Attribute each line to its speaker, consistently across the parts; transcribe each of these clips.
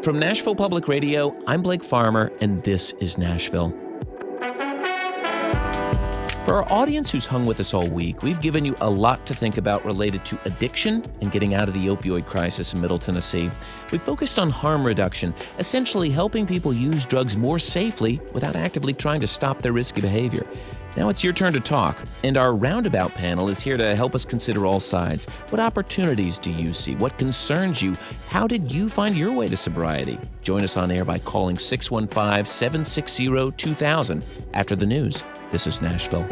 Speaker 1: From Nashville Public Radio, I'm Blake Farmer, and this is Nashville. For our audience who's hung with us all week, we've given you a lot to think about related to addiction and getting out of the opioid crisis in Middle Tennessee. We focused on harm reduction, essentially helping people use drugs more safely without actively trying to stop their risky behavior. Now it's your turn to talk, and our Roundabout panel is here to help us consider all sides. What opportunities do you see? What concerns you? How did you find your way to sobriety? Join us on air by calling 615-760-2000. After the news, this is Nashville.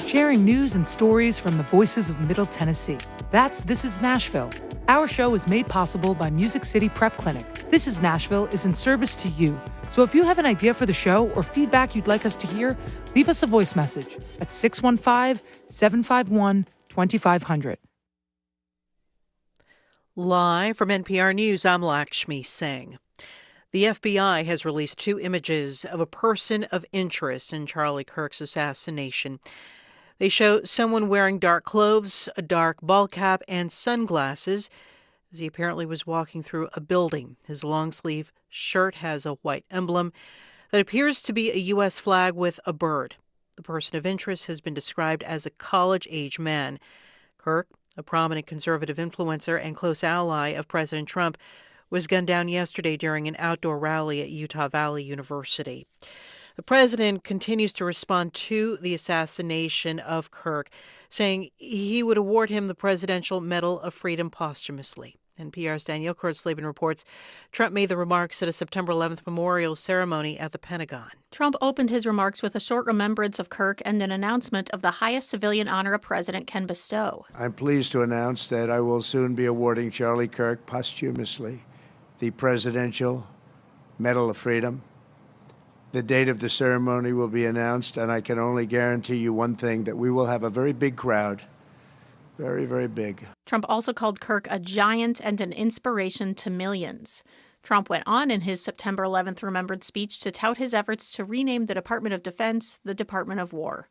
Speaker 2: Sharing news and stories from the voices of Middle Tennessee. That's This is Nashville. Our show is made possible by Music City Prep Clinic. This is Nashville is in service to you. So if you have an idea for the show or feedback you'd like us to hear, leave us a voice message at 615-751-2500.
Speaker 3: Live from NPR News, I'm Lakshmi Singh. The FBI has released 2 images of a person of interest in Charlie Kirk's assassination. They show someone wearing dark clothes, a dark ball cap, and sunglasses as he apparently was walking through a building. His long-sleeve shirt has a white emblem that appears to be a U.S. flag with a bird. The person of interest has been described as a college-age man. Kirk, a prominent conservative influencer and close ally of President Trump, was gunned down yesterday during an outdoor rally at Utah Valley University. The president continues to respond to the assassination of Kirk, saying he would award him the Presidential Medal of Freedom posthumously. NPR's Danielle Kurtzleben reports Trump made the remarks at a September 11th memorial ceremony at the Pentagon.
Speaker 4: Trump opened his remarks with a short remembrance of Kirk and an announcement of the highest civilian honor a president can bestow.
Speaker 5: I'm pleased to announce that I will soon be awarding Charlie Kirk posthumously the Presidential Medal of Freedom. The date of the ceremony will be announced, and I can only guarantee you one thing, that we will have a very big crowd. Very, very big.
Speaker 4: Trump also called Kirk a giant and an inspiration to millions. Trump went on in his September 11th remembered speech to tout his efforts to rename the Department of Defense the Department of War.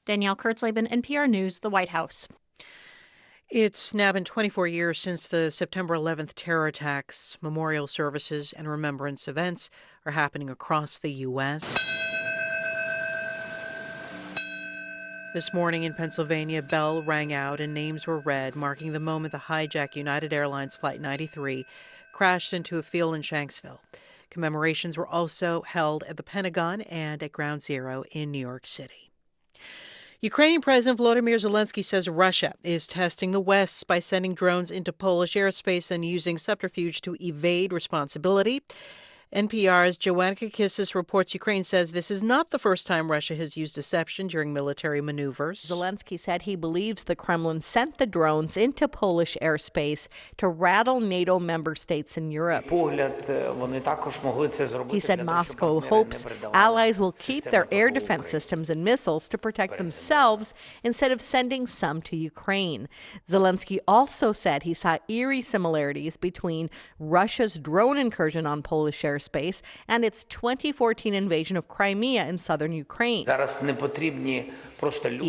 Speaker 4: Danielle Kurtzleben, NPR News, the White House.
Speaker 3: It's now been 24 years since the September 11th terror attacks. Memorial services and remembrance events are happening across the U.S. This morning in Pennsylvania, bell rang out and names were read, marking the moment the hijacked United Airlines Flight 93 crashed into a field in Shanksville. Commemorations were also held at the Pentagon and at Ground Zero in New York City. Ukrainian President Volodymyr Zelensky says Russia is testing the West by sending drones into Polish airspace and using subterfuge to evade responsibility. NPR's Joanna Kakissis reports Ukraine says this is not the first time Russia has used deception during military maneuvers.
Speaker 6: Zelensky said he believes the Kremlin sent the drones into Polish airspace to rattle NATO member states in Europe. He said Moscow hopes allies will keep their air defense systems and missiles to protect themselves instead of sending some to Ukraine. Zelensky also said he saw eerie similarities between Russia's drone incursion on Polish airspace and its 2014 invasion of Crimea in southern Ukraine. He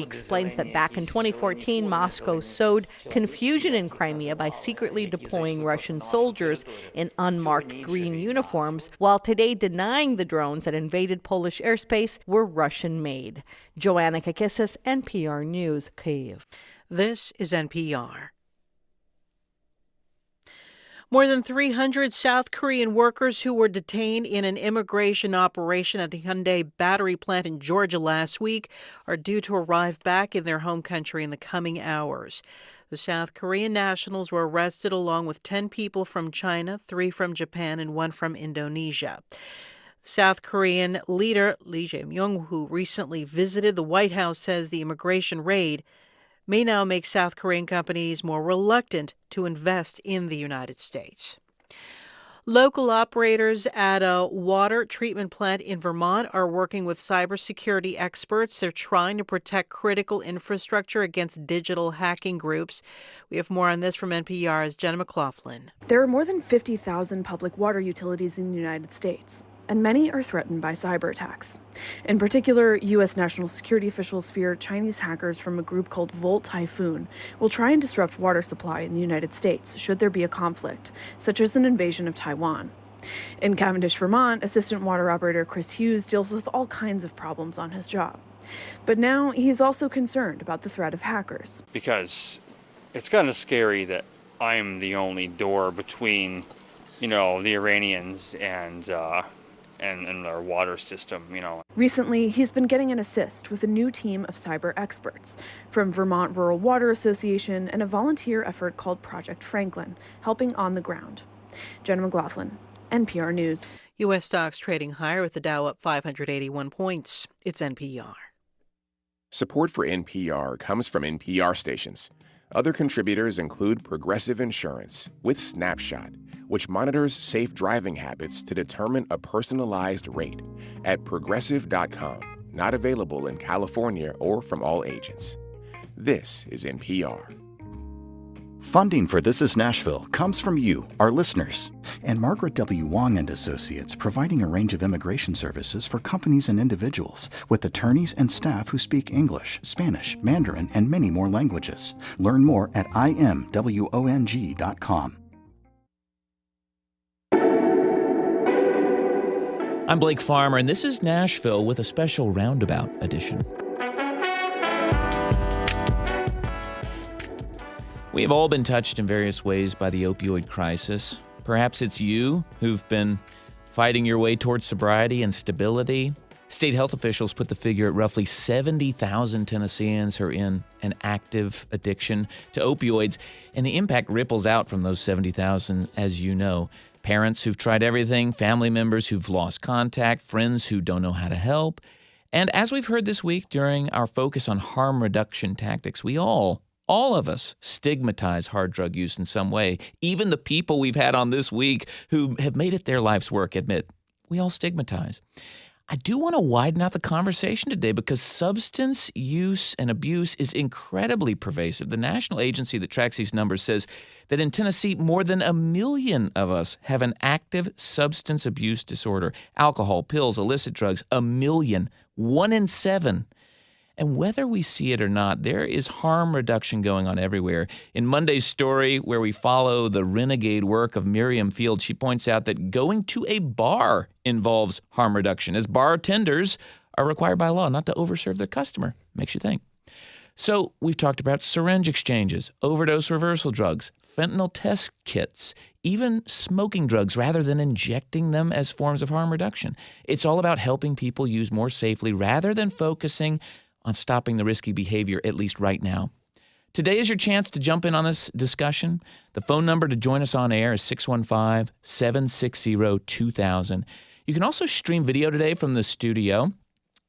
Speaker 6: explains that back in 2014, Moscow sowed confusion in Crimea by secretly deploying Russian soldiers in unmarked green uniforms, while today denying the drones that invaded Polish airspace were Russian-made. Joanna Kakissis, NPR News, Kyiv.
Speaker 3: This is NPR. More than 300 South Korean workers who were detained in an immigration operation at the Hyundai battery plant in Georgia last week are due to arrive back in their home country in the coming hours. The South Korean nationals were arrested along with 10 people from China, 3 from Japan, and 1 from Indonesia. South Korean leader Lee Jae-myung, who recently visited the White House, says the immigration raid may now make South Korean companies more reluctant to invest in the United States. Local operators at a water treatment plant in Vermont are working with cybersecurity experts. They're trying to protect critical infrastructure against digital hacking groups. We have more on this from NPR's Jenna McLaughlin.
Speaker 7: There are more than 50,000 public water utilities in the United States. and many are threatened by cyber attacks. In particular, U.S. national security officials fear Chinese hackers from a group called Volt Typhoon will try and disrupt water supply in the United States should there be a conflict, such as an invasion of Taiwan. In Cavendish, Vermont, assistant water operator Chris Hughes deals with all kinds of problems on his job. But now he's also concerned about the threat of hackers.
Speaker 8: Because it's kind of scary that I'm the only door between, the Iranians and our water system,
Speaker 7: Recently, he's been getting an assist with a new team of cyber experts from Vermont Rural Water Association and a volunteer effort called Project Franklin, helping on the ground. Jenna McLaughlin, NPR News.
Speaker 3: U.S. stocks trading higher with the Dow up 581 points. It's NPR.
Speaker 9: Support for NPR comes from NPR stations. Other contributors include Progressive Insurance with Snapshot, which monitors safe driving habits to determine a personalized rate at progressive.com. Not available in California or from all agents. This is NPR.
Speaker 10: Funding for This Is Nashville comes from you, our listeners, and Margaret W. Wong and Associates, providing a range of immigration services for companies and individuals with attorneys and staff who speak English, Spanish, Mandarin, and many more languages. Learn more at imwong.com.
Speaker 1: I'm Blake Farmer, and this is Nashville with a special Roundabout edition. We have all been touched in various ways by the opioid crisis. Perhaps it's you who've been fighting your way towards sobriety and stability. State health officials put the figure at roughly 70,000 Tennesseans who are in an active addiction to opioids, and the impact ripples out from those 70,000, as you know. Parents who've tried everything, family members who've lost contact, friends who don't know how to help. And as we've heard this week during our focus on harm reduction tactics, we all of us stigmatize hard drug use in some way. Even the people we've had on this week who have made it their life's work admit we all stigmatize. I do want to widen out the conversation today because substance use and abuse is incredibly pervasive. The national agency that tracks these numbers says that in Tennessee, more than 1 million of us have an active substance abuse disorder. Alcohol, pills, illicit drugs, 1 million, 1 in 7. And whether we see it or not, there is harm reduction going on everywhere. In Monday's story, where we follow the renegade work of Miriam Field, she points out that going to a bar involves harm reduction, as bartenders are required by law not to overserve their customer. Makes you think. So we've talked about syringe exchanges, overdose reversal drugs, fentanyl test kits, even smoking drugs rather than injecting them as forms of harm reduction. It's all about helping people use more safely rather than focusing on stopping the risky behavior, at least right now. Today is your chance to jump in on this discussion. The phone number to join us on air is 615-760-2000. You can also stream video today from the studio.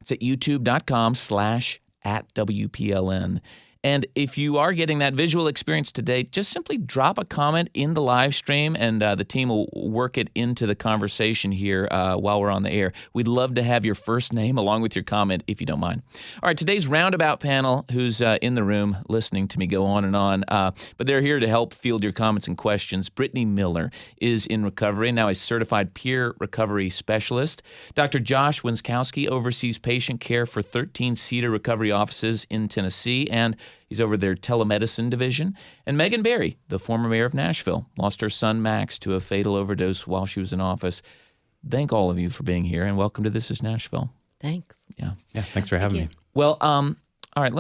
Speaker 1: It's at youtube.com/@WPLN. And if you are getting that visual experience today, just simply drop a comment in the live stream, and the team will work it into the conversation here while we're on the air. We'd love to have your first name along with your comment, if you don't mind. All right, today's Roundabout panel, who's in the room listening to me go on and on, but they're here to help field your comments and questions. Brittany Miller is in recovery, now a certified peer recovery specialist. Dr. Josh Winskowski oversees patient care for 13 Cedar recovery offices in Tennessee, and he's over their telemedicine division. And Megan Barry, the former mayor of Nashville, lost her son Max to a fatal overdose while she was in office. Thank all of you for being here, and welcome to This Is Nashville.
Speaker 11: Thanks.
Speaker 1: Yeah,
Speaker 11: thanks for having me.
Speaker 1: Well, all right,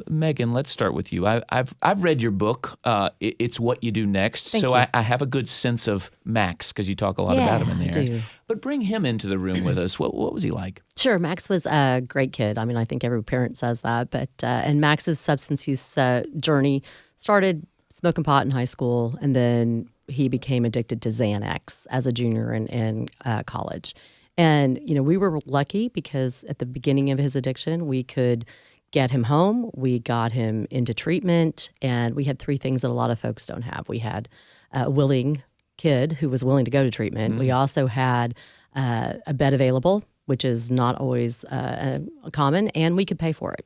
Speaker 1: Megan, let's start with you. I've read your book. It's What You Do Next,
Speaker 11: Thank
Speaker 1: so
Speaker 11: you.
Speaker 1: I have a good sense of Max because you talk a lot about him in there.
Speaker 11: I do.
Speaker 1: But bring him into the room with us. What was he like?
Speaker 11: Sure, Max was a great kid. I mean, I think every parent says that. But and Max's substance use journey started smoking pot in high school, and then he became addicted to Xanax as a junior in college. And we were lucky because at the beginning of his addiction, we could get him home, we got him into treatment, and we had 3 things that a lot of folks don't have. We had a willing kid who was willing to go to treatment. Mm-hmm. We also had a bed available, which is not always common, and we could pay for it.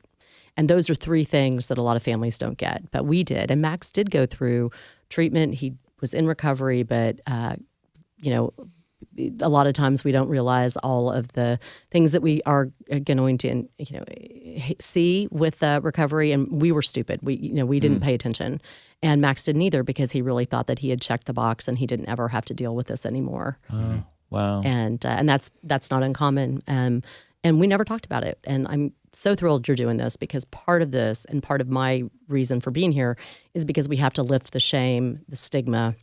Speaker 11: And those are 3 things that a lot of families don't get, but we did. And Max did go through treatment. He was in recovery, but a lot of times we don't realize all of the things that we are going to, see with recovery. And we were stupid. We didn't pay attention, and Max didn't either, because he really thought that he had checked the box and he didn't ever have to deal with this anymore.
Speaker 1: Wow.
Speaker 11: And that's not uncommon. And we never talked about it. And I'm so thrilled you're doing this, because part of this and part of my reason for being here is because we have to lift the shame, the stigma,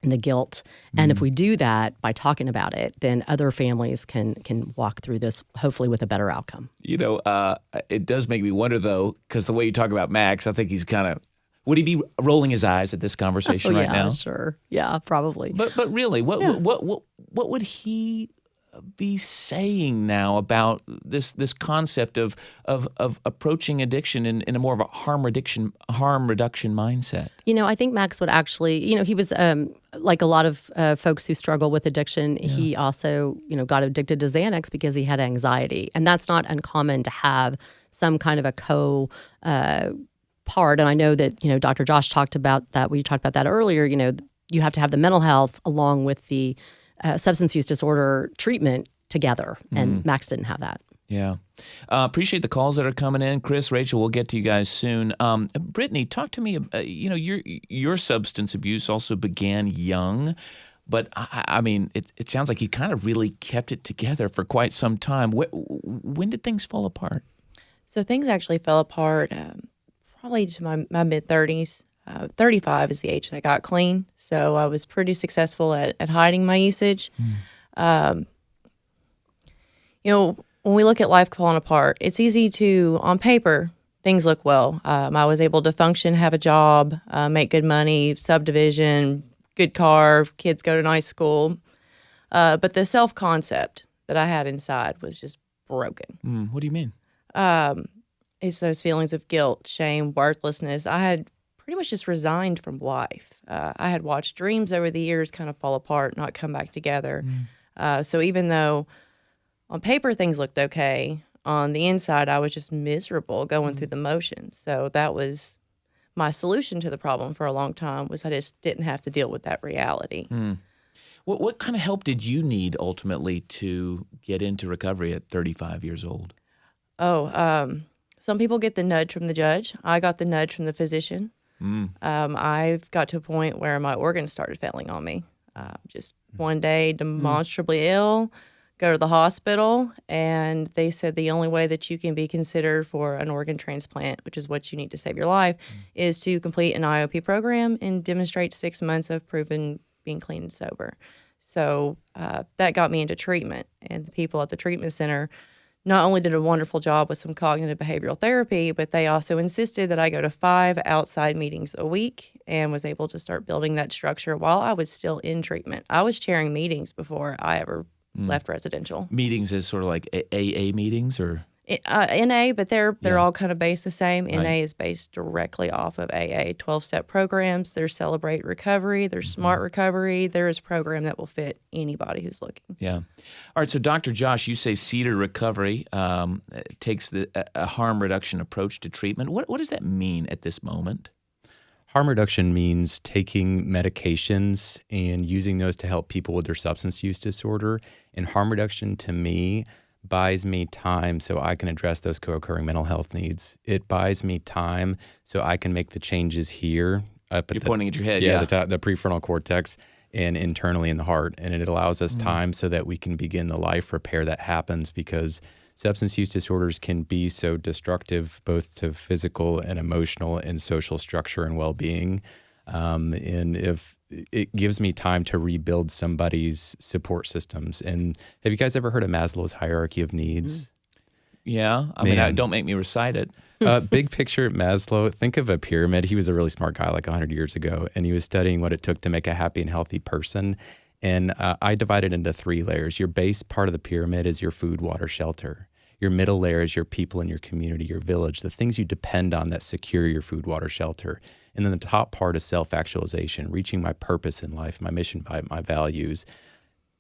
Speaker 11: and the guilt. And if we do that by talking about it, then other families can walk through this, hopefully with a better outcome.
Speaker 1: It does make me wonder, though, because the way you talk about Max, I think he's kind of, would he be rolling his eyes at this conversation right now?
Speaker 11: Sure. Yeah, probably.
Speaker 1: But really, what would he be saying now about this concept of approaching addiction in a more of a harm reduction mindset?
Speaker 11: I think Max would actually, he was like a lot of folks who struggle with addiction. Yeah. He also, got addicted to Xanax because he had anxiety, and that's not uncommon to have some kind of a part. And I know that Dr. Josh talked about that. We talked about that earlier. You have to have the mental health along with the substance use disorder treatment together, and Max didn't have that.
Speaker 1: Yeah. Appreciate the calls that are coming in. Chris, Rachel, we'll get to you guys soon. Brittany, talk to me. Your substance abuse also began young, but I mean, it sounds like you kind of really kept it together for quite some time. When did things fall apart?
Speaker 12: So things actually fell apart probably to my mid-30s. 35 is the age that I got clean, so I was pretty successful at hiding my usage. When we look at life falling apart, it's easy to, on paper, things look well. I was able to function, have a job, make good money, subdivision, good car, kids go to nice school. But the self-concept that I had inside was just broken.
Speaker 1: What do you mean?
Speaker 12: It's those feelings of guilt, shame, worthlessness. I had pretty much just resigned from life. I had watched dreams over the years kind of fall apart, not come back together. So even though on paper things looked okay, on the inside I was just miserable going through the motions. So that was my solution to the problem for a long time, was I just didn't have to deal with that reality.
Speaker 1: What kind of help did you need ultimately to get into recovery at 35 years old?
Speaker 12: Some people get the nudge from the judge. I got the nudge from the physician. I've got to a point where my organs started failing on me. Just one day, demonstrably ill, go to the hospital, and they said the only way that you can be considered for an organ transplant, which is what you need to save your life, is to complete an IOP program and demonstrate 6 months of proven being clean and sober. So that got me into treatment, and the people at the treatment center not only did a wonderful job with some cognitive behavioral therapy, but they also insisted that I go to 5 outside meetings a week, and was able to start building that structure while I was still in treatment. I was chairing meetings before I ever left residential.
Speaker 1: Meetings is sort of like AA meetings, or?
Speaker 12: NA, but they're all kind of based the same. Right. NA is based directly off of AA, 12-step programs. There's Celebrate Recovery. There's Smart Recovery. There is a program that will fit anybody who's looking.
Speaker 1: Yeah. All right, so Dr. Josh, you say Cedar Recovery takes a harm reduction approach to treatment. What does that mean at this moment?
Speaker 13: Harm reduction means taking medications and using those to help people with their substance use disorder. And harm reduction, to me, buys me time so I can address those co-occurring mental health needs. It buys me time so I can make the changes here.
Speaker 1: You're pointing at your head, yeah.
Speaker 13: The prefrontal cortex and internally in the heart. And it allows us time so that we can begin the life repair that happens, because substance use disorders can be so destructive both to physical and emotional and social structure and well-being. And if it gives me time to rebuild somebody's support systems. And have you guys ever heard of Maslow's hierarchy of needs?
Speaker 1: Yeah. I mean, don't make me recite it.
Speaker 13: Big picture, Maslow, think of a pyramid. He was a really smart guy like 100 years ago, and he was studying what it took to make a happy and healthy person. And I divide it into 3 layers. Your base part of the pyramid is your food, water, shelter. Your middle layer is your people in your community, your village, the things you depend on that secure your food, water, shelter. And then the top part is self-actualization, reaching my purpose in life, my mission, my values.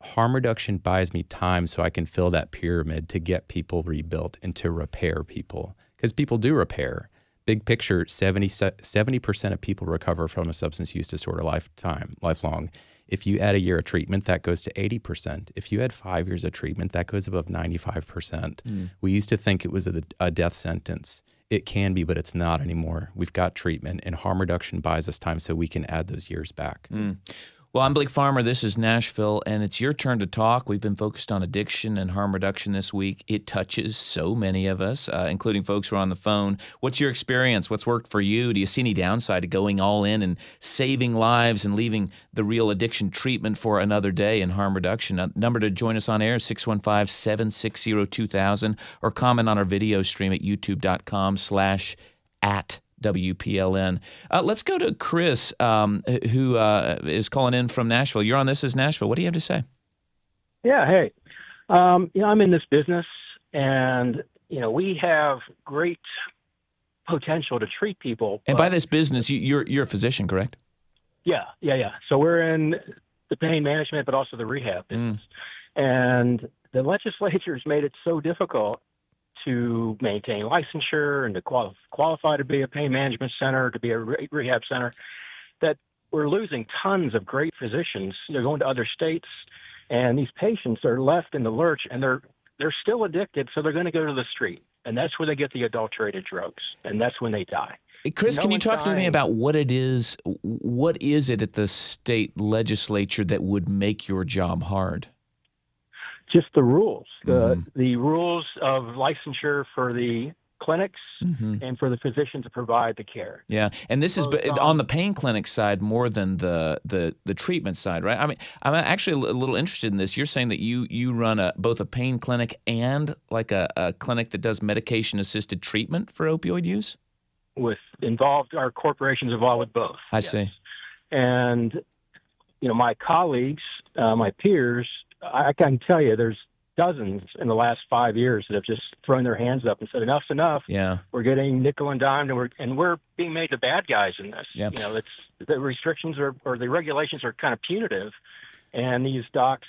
Speaker 13: Harm reduction buys me time so I can fill that pyramid to get people rebuilt and to repair people, because people do repair. Big picture, 70% of people recover from a substance use disorder lifelong. If you add a year of treatment, that goes to 80%. If you add 5 years of treatment, that goes above 95%. We used to think it was a death sentence. It can be, but it's not anymore. We've got treatment, and harm reduction buys us time so we can add those years back.
Speaker 1: Well, I'm Blake Farmer. This is Nashville, and it's your turn to talk. We've been focused on addiction and harm reduction this week. It touches so many of us, including folks who are on the phone. What's your experience? What's worked for you? Do you see any downside to going all in and saving lives and leaving the real addiction treatment for another day in harm reduction? Number to join us on air is 615-760-2000, or comment on our video stream at youtube.com/@WPLN. Let's go to Chris, who is calling in from Nashville. You're on This Is Nashville. What do you have to say?
Speaker 14: Yeah, hey. I'm in this business, and, we have great potential to treat people.
Speaker 1: And by this business, you're a physician, correct?
Speaker 14: Yeah. So we're in the pain management, but also the rehab business. And the legislature's made it so difficult to maintain licensure and to qualify to be a pain management center, to be a rehab center, that we're losing tons of great physicians. They're going to other states, and these patients are left in the lurch, and they're still addicted, so they're going to go to the street. And that's where they get the adulterated drugs, and that's when they die.
Speaker 1: Chris, can you talk to me about what it is? What is it at the state legislature that would make your job hard?
Speaker 14: Just the rules, the rules of licensure for the clinics and for the physician to provide the care.
Speaker 1: Yeah, and this is on the pain clinic side more than the treatment side, right? I mean, I'm actually a little interested in this. You're saying that you run both a pain clinic and like a clinic that does medication-assisted treatment for opioid use?
Speaker 14: Our corporation's involved with both.
Speaker 1: I see.
Speaker 14: And, my colleagues, my peers, I can tell you there's dozens in the last 5 years that have just thrown their hands up and said, enough's enough.
Speaker 1: Yeah.
Speaker 14: We're getting nickel and dimed, and we're being made the bad guys in this.
Speaker 1: Yeah.
Speaker 14: The restrictions or the regulations are kind of punitive, and these docs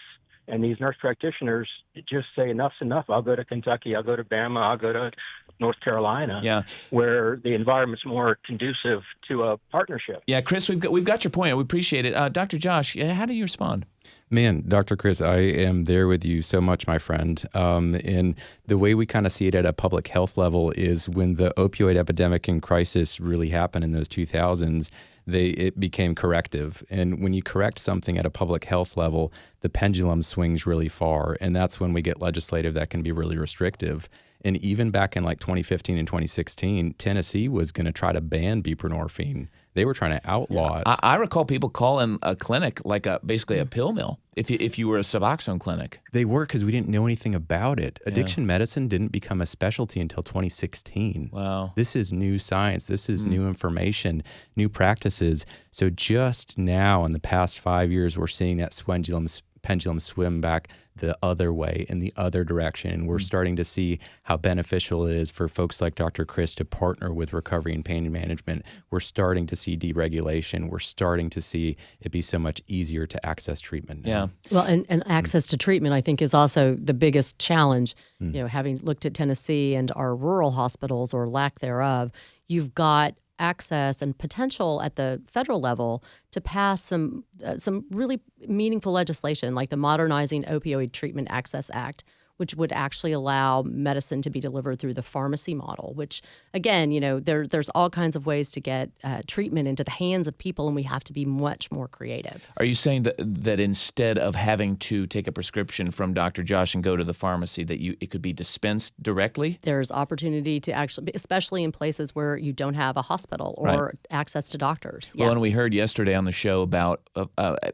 Speaker 14: and these nurse practitioners just say enough's enough. I'll go to Kentucky, I'll go to Bama, I'll go to North Carolina, where the environment's more conducive to a partnership.
Speaker 1: Yeah, Chris, we've got your point. We appreciate it. Dr. Josh, how do you respond?
Speaker 13: Man, Dr. Chris, I am there with you so much, my friend. And the way we kind of see it at a public health level is when the opioid epidemic and crisis really happened in those 2000s, it became corrective. And when you correct something at a public health level, the pendulum swings really far. And that's when we get legislative that can be really restrictive. And even back in like 2015 and 2016, Tennessee was going to try to ban buprenorphine. They were trying to outlaw it.
Speaker 1: I recall people calling a clinic like basically a pill mill if you were a Suboxone clinic.
Speaker 13: They were, because we didn't know anything about it. Addiction medicine didn't become a specialty until 2016.
Speaker 1: Wow.
Speaker 13: This is new science. This is new information, new practices. So just now in the past 5 years, we're seeing that pendulum swim back the other way, in the other direction. And we're starting to see how beneficial it is for folks like Dr. Chris to partner with recovery and pain management. We're starting to see deregulation. We're starting to see it be so much easier to access treatment now.
Speaker 1: Yeah.
Speaker 11: Well, and access to treatment, I think, is also the biggest challenge. Having looked at Tennessee and our rural hospitals, or lack thereof, you've got access and potential at the federal level to pass some really meaningful legislation, like the Modernizing Opioid Treatment Access Act, which would actually allow medicine to be delivered through the pharmacy model, which, again, there's all kinds of ways to get treatment into the hands of people, and we have to be much more creative.
Speaker 1: Are you saying that instead of having to take a prescription from Dr. Josh and go to the pharmacy, that it could be dispensed directly?
Speaker 11: There's opportunity to actually, especially in places where you don't have a hospital or access to doctors.
Speaker 1: Well, and we heard yesterday on the show about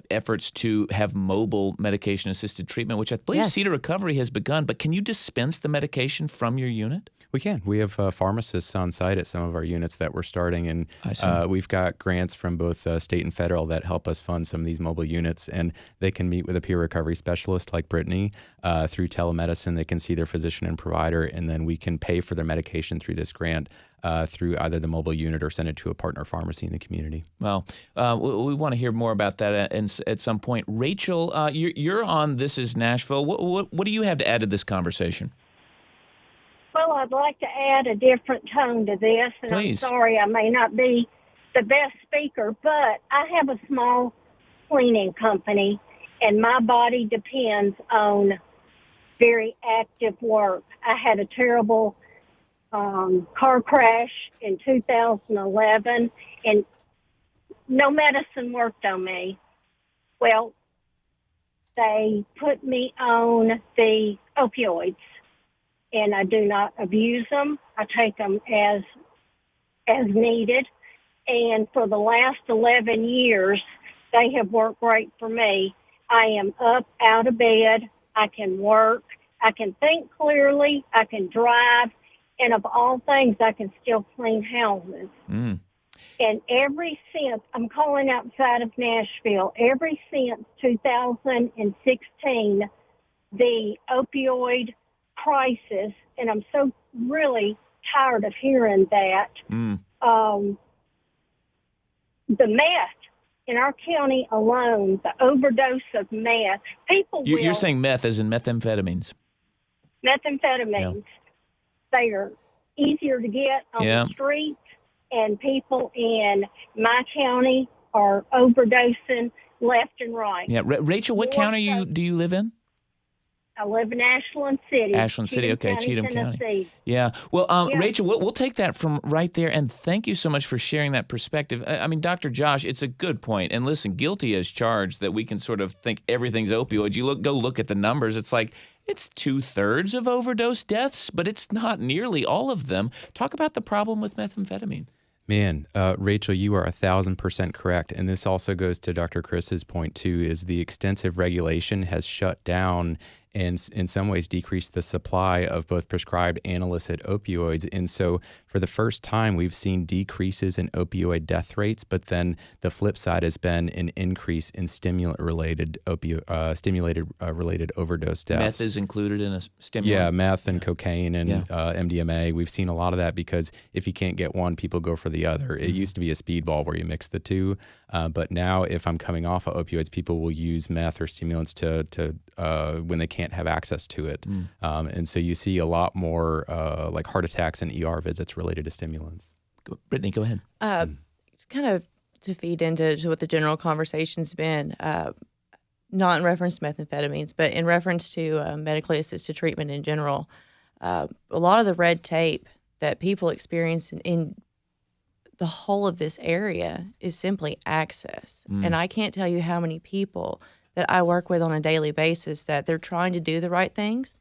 Speaker 1: efforts to have mobile medication-assisted treatment, which I believe Cedar Recovery has begun. But can you dispense the medication from your unit?
Speaker 13: We can. We have pharmacists on site at some of our units that we're starting, and we've got grants from both state and federal that help us fund some of these mobile units, and they can meet with a peer recovery specialist like Brittany through telemedicine. They can see their physician and provider, and then we can pay for their medication through this grant through either the mobile unit or send it to a partner pharmacy in the community.
Speaker 1: Well, we want to hear more about that at some point. Rachel, you're on This Is Nashville. What do you have to add to this conversation?
Speaker 15: Well, I'd like to add a different tone to this, and
Speaker 1: Please.
Speaker 15: I'm sorry I may not be the best speaker, but I have a small cleaning company, and my body depends on very active work. I had a terrible car crash in 2011, and no medicine worked on me. Well, they put me on the opioids, and I do not abuse them. I take them as needed. And for the last 11 years, they have worked great for me. I am up out of bed. I can work. I can think clearly. I can drive. And of all things, I can still clean houses.
Speaker 1: Mm.
Speaker 15: And ever since, I'm calling outside of Nashville, ever since 2016, the opioid crisis, and I'm so really tired of hearing that, the meth in our county alone, the overdose of meth,
Speaker 1: You're saying meth as in methamphetamines.
Speaker 15: Methamphetamines, they are easier to get on the streets, and people in my county are overdosing left and right.
Speaker 1: Yeah, Rachel, what county do you live in?
Speaker 15: I live in Ashland City.
Speaker 1: Ashland City, okay, Cheatham County. Yeah. Well, Rachel, we'll take that from right there, and thank you so much for sharing that perspective. I mean, Dr. Josh, it's a good point. And listen, guilty as charged that we can sort of think everything's opioids. You go look at the numbers. It's like it's 2/3 of overdose deaths, but it's not nearly all of them. Talk about the problem with methamphetamine.
Speaker 13: Man, Rachel, you are 1,000% correct. And this also goes to Dr. Chris's point, too, is the extensive regulation has shut down and in some ways decreased the supply of both prescribed and illicit opioids. And so for the first time, we've seen decreases in opioid death rates, but then the flip side has been an increase in stimulant-related related overdose deaths.
Speaker 1: Meth is included in a stimulant?
Speaker 13: Yeah, meth and cocaine and MDMA. We've seen a lot of that because if you can't get one, people go for the other. It used to be a speedball where you mix the two, but now if I'm coming off of opioids, people will use meth or stimulants to when they can't have access to it. And so you see a lot more like heart attacks and ER visits related to stimulants.
Speaker 1: Brittany, go ahead.
Speaker 12: It's kind of to feed into what the general conversation's been, not in reference to methamphetamines, but in reference to medically assisted treatment in general. A lot of the red tape that people experience in the whole of this area is simply access. And I can't tell you how many people that I work with on a daily basis that they're trying to do the right things.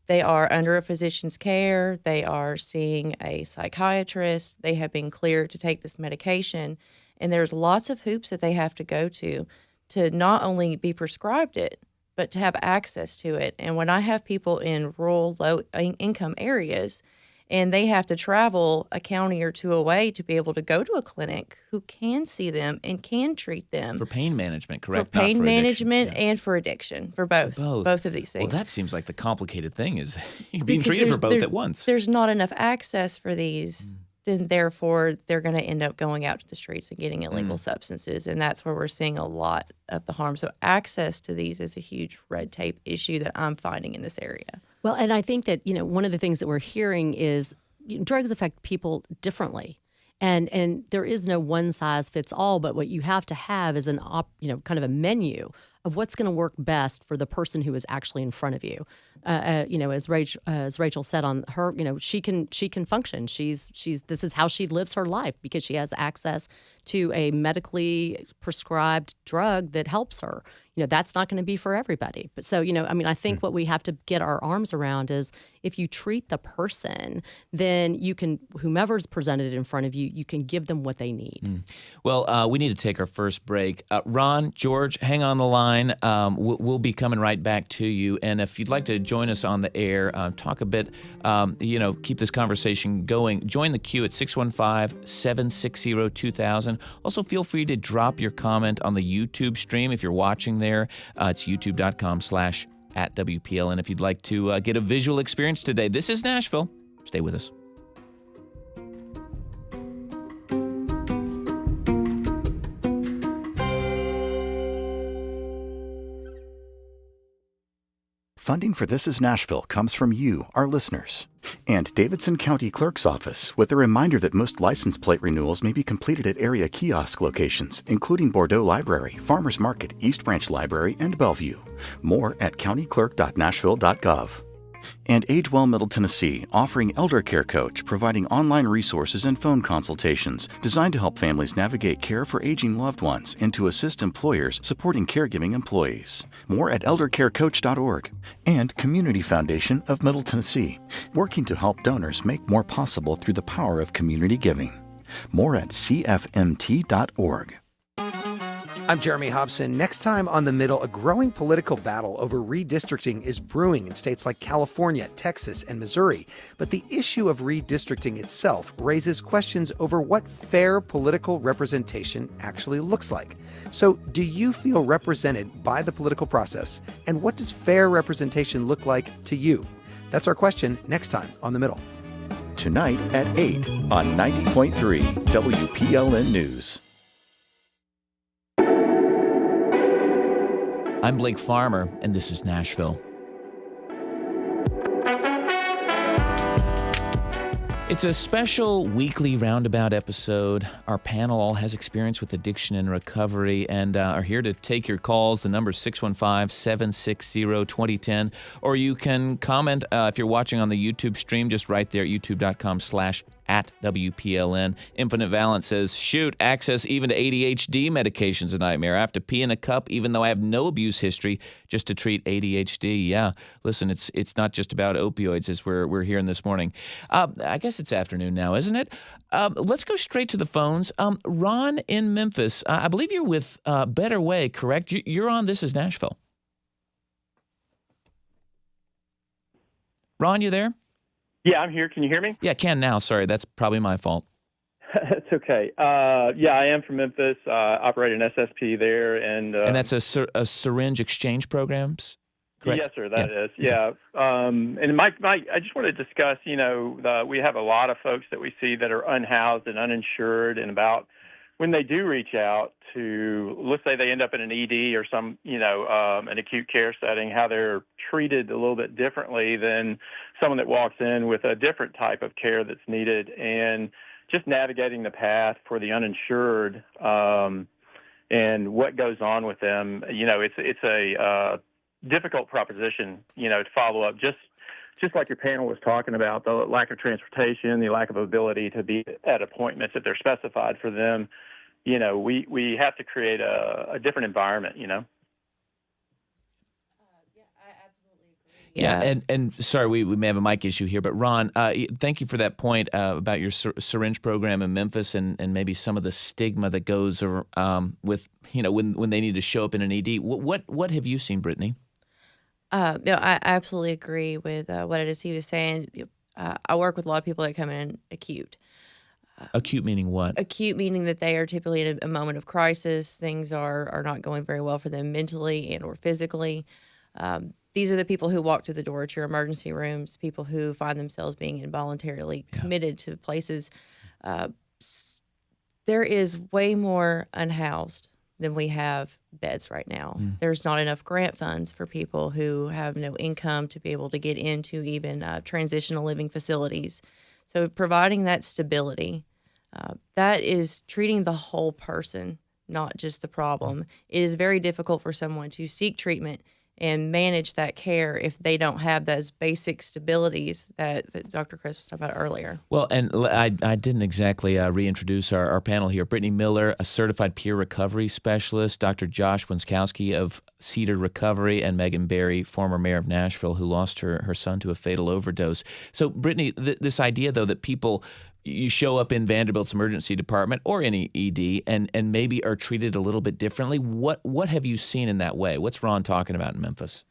Speaker 12: They are under a physician's care. They are seeing a psychiatrist. They have been cleared to take this medication. And there's lots of hoops that they have to go to not only be prescribed it, but to have access to it. And when I have people in rural, low-income areas, and they have to travel a county or two away to be able to go to a clinic who can see them and can treat them.
Speaker 1: For pain management, correct?
Speaker 12: For pain management and for addiction, for both of these things.
Speaker 1: Well, that seems like the complicated thing is you're being treated for both at once.
Speaker 12: There's not enough access for these. Then therefore, they're going to end up going out to the streets and getting illegal substances. And that's where we're seeing a lot of the harm. So access to these is a huge red tape issue that I'm finding in this area.
Speaker 11: Well, and I think that, one of the things that we're hearing is drugs affect people differently. And there is no one size fits all, but what you have to have is kind of a menu of what's going to work best for the person who is actually in front of you. As Rachel said on her, she can function. This is how she lives her life because she has access to a medically prescribed drug that helps her. That's not going to be for everybody. But so, I think what we have to get our arms around is if you treat the person, then you can, whomever's presented in front of you, you can give them what they need.
Speaker 1: Well, we need to take our first break. Ron, George, hang on the line. We'll be coming right back to you. And if you'd like to join us on the air, talk a bit, keep this conversation going, join the queue at 615-760-2000. Also, feel free to drop your comment on the YouTube stream if you're watching there. It's youtube.com/@WPLN if you'd like to get a visual experience today. This is Nashville. Stay with us.
Speaker 10: Funding for This Is Nashville comes from you, our listeners. And Davidson County Clerk's Office, with a reminder that most license plate renewals may be completed at area kiosk locations, including Bordeaux Library, Farmers Market, East Branch Library, and Bellevue. More at countyclerk.nashville.gov. And Age Well Middle Tennessee, offering Elder Care Coach, providing online resources and phone consultations designed to help families navigate care for aging loved ones and to assist employers supporting caregiving employees. More at eldercarecoach.org. And Community Foundation of Middle Tennessee, working to help donors make more possible through the power of community giving. More at cfmt.org.
Speaker 16: I'm Jeremy Hobson. Next time on The Middle, a growing political battle over redistricting is brewing in states like California, Texas, and Missouri. But the issue of redistricting itself raises questions over what fair political representation actually looks like. So, do you feel represented by the political process? And what does fair representation look like to you? That's our question next time on The Middle.
Speaker 10: Tonight at 8 on 90.3 WPLN News.
Speaker 1: I'm Blake Farmer, and this is Nashville. It's a special weekly Roundabout episode. Our panel all has experience with addiction and recovery and are here to take your calls. The number is 615-760-2010. Or you can comment if you're watching on the YouTube stream, just right there, youtube.com/@WPLN. Infinite Valence says, shoot, access even to ADHD medication's a nightmare. I have to pee in a cup even though I have no abuse history just to treat ADHD. Yeah, listen, it's not just about opioids as we're hearing this morning. I guess it's afternoon now, isn't it? Let's go straight to the phones. Ron in Memphis, I believe you're with Better Way, correct? You're on This Is Nashville. Ron, you there?
Speaker 17: Yeah, I'm here. Can you hear me?
Speaker 1: Yeah, I can now. Sorry, that's probably my fault.
Speaker 17: It's okay. Yeah, I am from Memphis. Operate an SSP there, and
Speaker 1: that's a syringe exchange programs. Correct?
Speaker 17: Yes, sir. That is. Yeah. And I just want to discuss. We have a lot of folks that we see that are unhoused and uninsured, and about when they do reach out to, let's say they end up in an ED or some, an acute care setting, how they're treated a little bit differently than someone that walks in with a different type of care that's needed, and just navigating the path for the uninsured and what goes on with them. It's a difficult proposition, to follow up. Just like your panel was talking about, the lack of transportation, the lack of ability to be at appointments if they're specified for them. We have to create a different environment,
Speaker 1: Yeah, and sorry, we may have a mic issue here, but Ron, thank you for that point about your syringe program in Memphis and maybe some of the stigma that goes with, when they need to show up in an ED. What have you seen, Brittany?
Speaker 12: I absolutely agree with what it is he was saying. I work with a lot of people that come in acute.
Speaker 1: Acute meaning what?
Speaker 12: Acute meaning that they are typically in a moment of crisis. Things are not going very well for them mentally and or physically. These are the people who walk through the door at your emergency rooms, people who find themselves being involuntarily committed to places. There is way more unhoused than we have beds right now. There's not enough grant funds for people who have no income to be able to get into even transitional living facilities. So providing that stability, that is treating the whole person, not just the problem. It is very difficult for someone to seek treatment and manage that care if they don't have those basic stabilities that Dr. Chris was talking about earlier.
Speaker 1: Well, and I didn't exactly reintroduce our panel here. Brittany Miller, a certified peer recovery specialist, Dr. Josh Winskowski of Cedar Recovery, and Megan Berry, former mayor of Nashville, who lost her son to a fatal overdose. So, Brittany, this idea, though, that people, you show up in Vanderbilt's emergency department or any ED and maybe are treated a little bit differently. What have you seen in that way? What's Ron talking about in Memphis?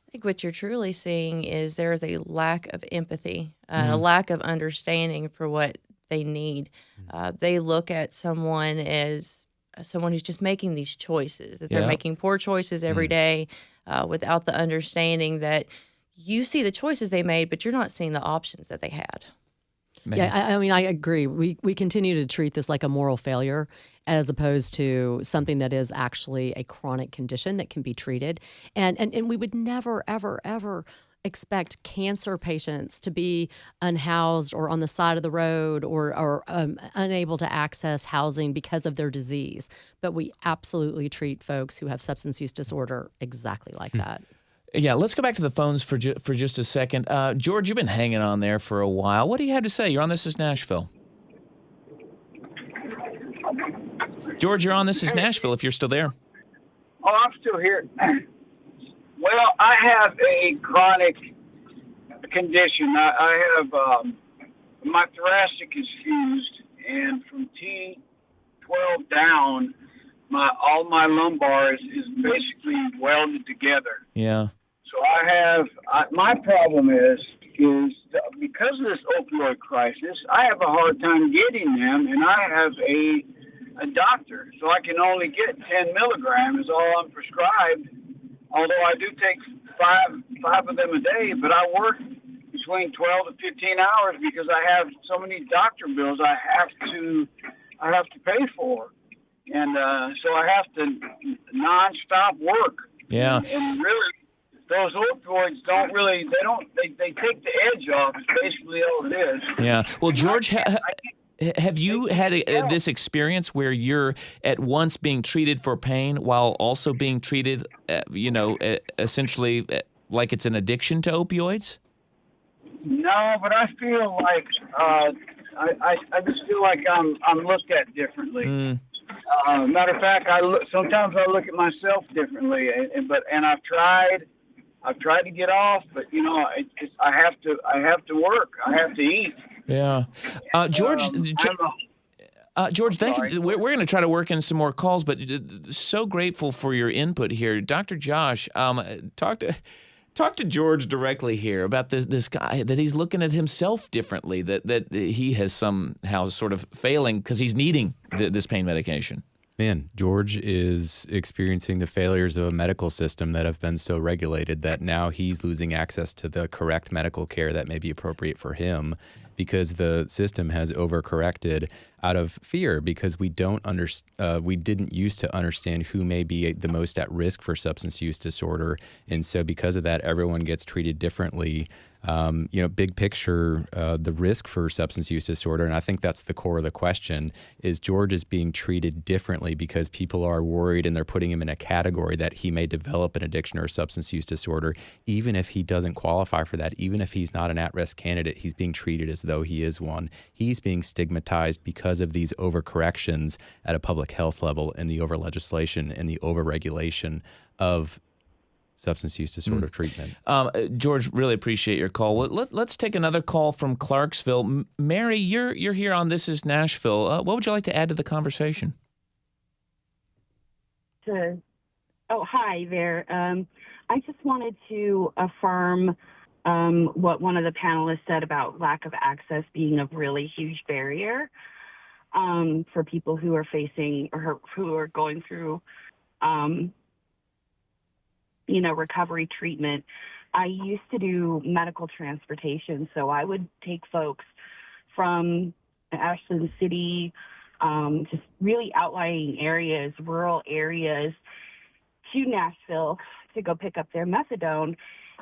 Speaker 12: I think what you're truly seeing is there is a lack of empathy, a lack of understanding for what they need. They look at someone as someone who's just making these choices, that they're making poor choices every day without the understanding that you see the choices they made, but you're not seeing the options that they had.
Speaker 11: Yeah, I mean, I agree. We continue to treat this like a moral failure as opposed to something that is actually a chronic condition that can be treated. And we would never, ever, ever expect cancer patients to be unhoused or on the side of the road or unable to access housing because of their disease. But we absolutely treat folks who have substance use disorder exactly like that.
Speaker 1: Yeah, let's go back to the phones for just a second. George, you've been hanging on there for a while. What do you have to say? You're on This Is Nashville. George, you're on This Is Nashville if you're still there.
Speaker 18: Oh, I'm still here. Well, I have a chronic condition. I have my thoracic is fused, and from T12 down, all my lumbar is basically welded together.
Speaker 1: Yeah.
Speaker 18: So my problem is because of this opioid crisis, I have a hard time getting them, and I have a doctor, so I can only get 10 milligrams is all I'm prescribed. Although I do take five of them a day, but I work between 12 to 15 hours because I have so many doctor bills I have to pay for, and so I have to nonstop work.
Speaker 1: Yeah.
Speaker 18: And really, those opioids they take the edge off. It's basically all it is.
Speaker 1: Yeah. Well, George, have you had this experience where you're at once being treated for pain while also being treated, essentially like it's an addiction to opioids?
Speaker 18: No, but I feel like I just feel like I'm looked at differently. Matter of fact, sometimes I look at myself differently, and I've tried to get off, but I have to work. I have to eat.
Speaker 1: Yeah, George. George, thank you. We're going to try to work in some more calls, but so grateful for your input here, Dr. Josh. Talk to George directly here about this guy, that he's looking at himself differently, that he has somehow sort of failing because he's needing this pain medication.
Speaker 13: Man, George is experiencing the failures of a medical system that have been so regulated that now he's losing access to the correct medical care that may be appropriate for him because the system has overcorrected out of fear because we didn't used to understand who may be the most at risk for substance use disorder. And so because of that, everyone gets treated differently. Big picture, the risk for substance use disorder, and I think that's the core of the question, is George is being treated differently because people are worried and they're putting him in a category that he may develop an addiction or a substance use disorder, even if he doesn't qualify for that, even if he's not an at-risk candidate, he's being treated as though he is one. He's being stigmatized because of these overcorrections at a public health level and the over-legislation and the over-regulation of substance use disorder treatment.
Speaker 1: George, really appreciate your call. Let's take another call from Clarksville. Mary, you're here on This Is Nashville. What would you like to add to the conversation?
Speaker 19: Hi there. I just wanted to affirm what one of the panelists said about lack of access being a really huge barrier for people who are facing or who are going through recovery treatment. I used to do medical transportation, so I would take folks from Ashland City, just really outlying areas, rural areas, to Nashville to go pick up their methadone.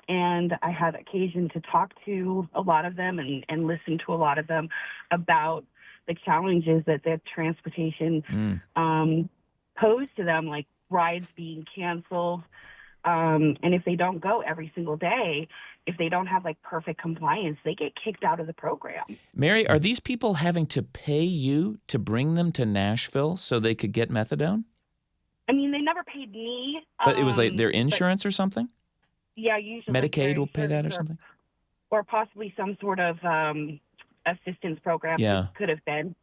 Speaker 19: And I had occasion to talk to a lot of them and listen to a lot of them about the challenges that their transportation posed to them, like rides being canceled. And if they don't go every single day, if they don't have like perfect compliance, they get kicked out of the program.
Speaker 1: Mary, are these people having to pay you to bring them to Nashville so they could get methadone?
Speaker 19: I mean, they never paid me.
Speaker 1: But it was like their insurance or something?
Speaker 19: Yeah, usually.
Speaker 1: Medicaid will pay that or something?
Speaker 19: Or possibly some sort of assistance program.
Speaker 1: Yeah.
Speaker 19: Could have been.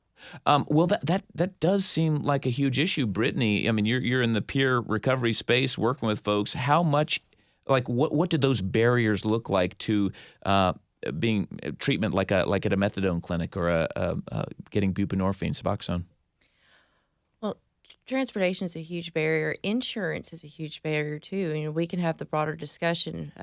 Speaker 1: Well, that does seem like a huge issue, Brittany. I mean, you're in the peer recovery space working with folks. How much, like, what do those barriers look like to being treatment like at a methadone clinic or getting buprenorphine, Suboxone?
Speaker 12: Well, transportation is a huge barrier. Insurance is a huge barrier too. We can have the broader discussion.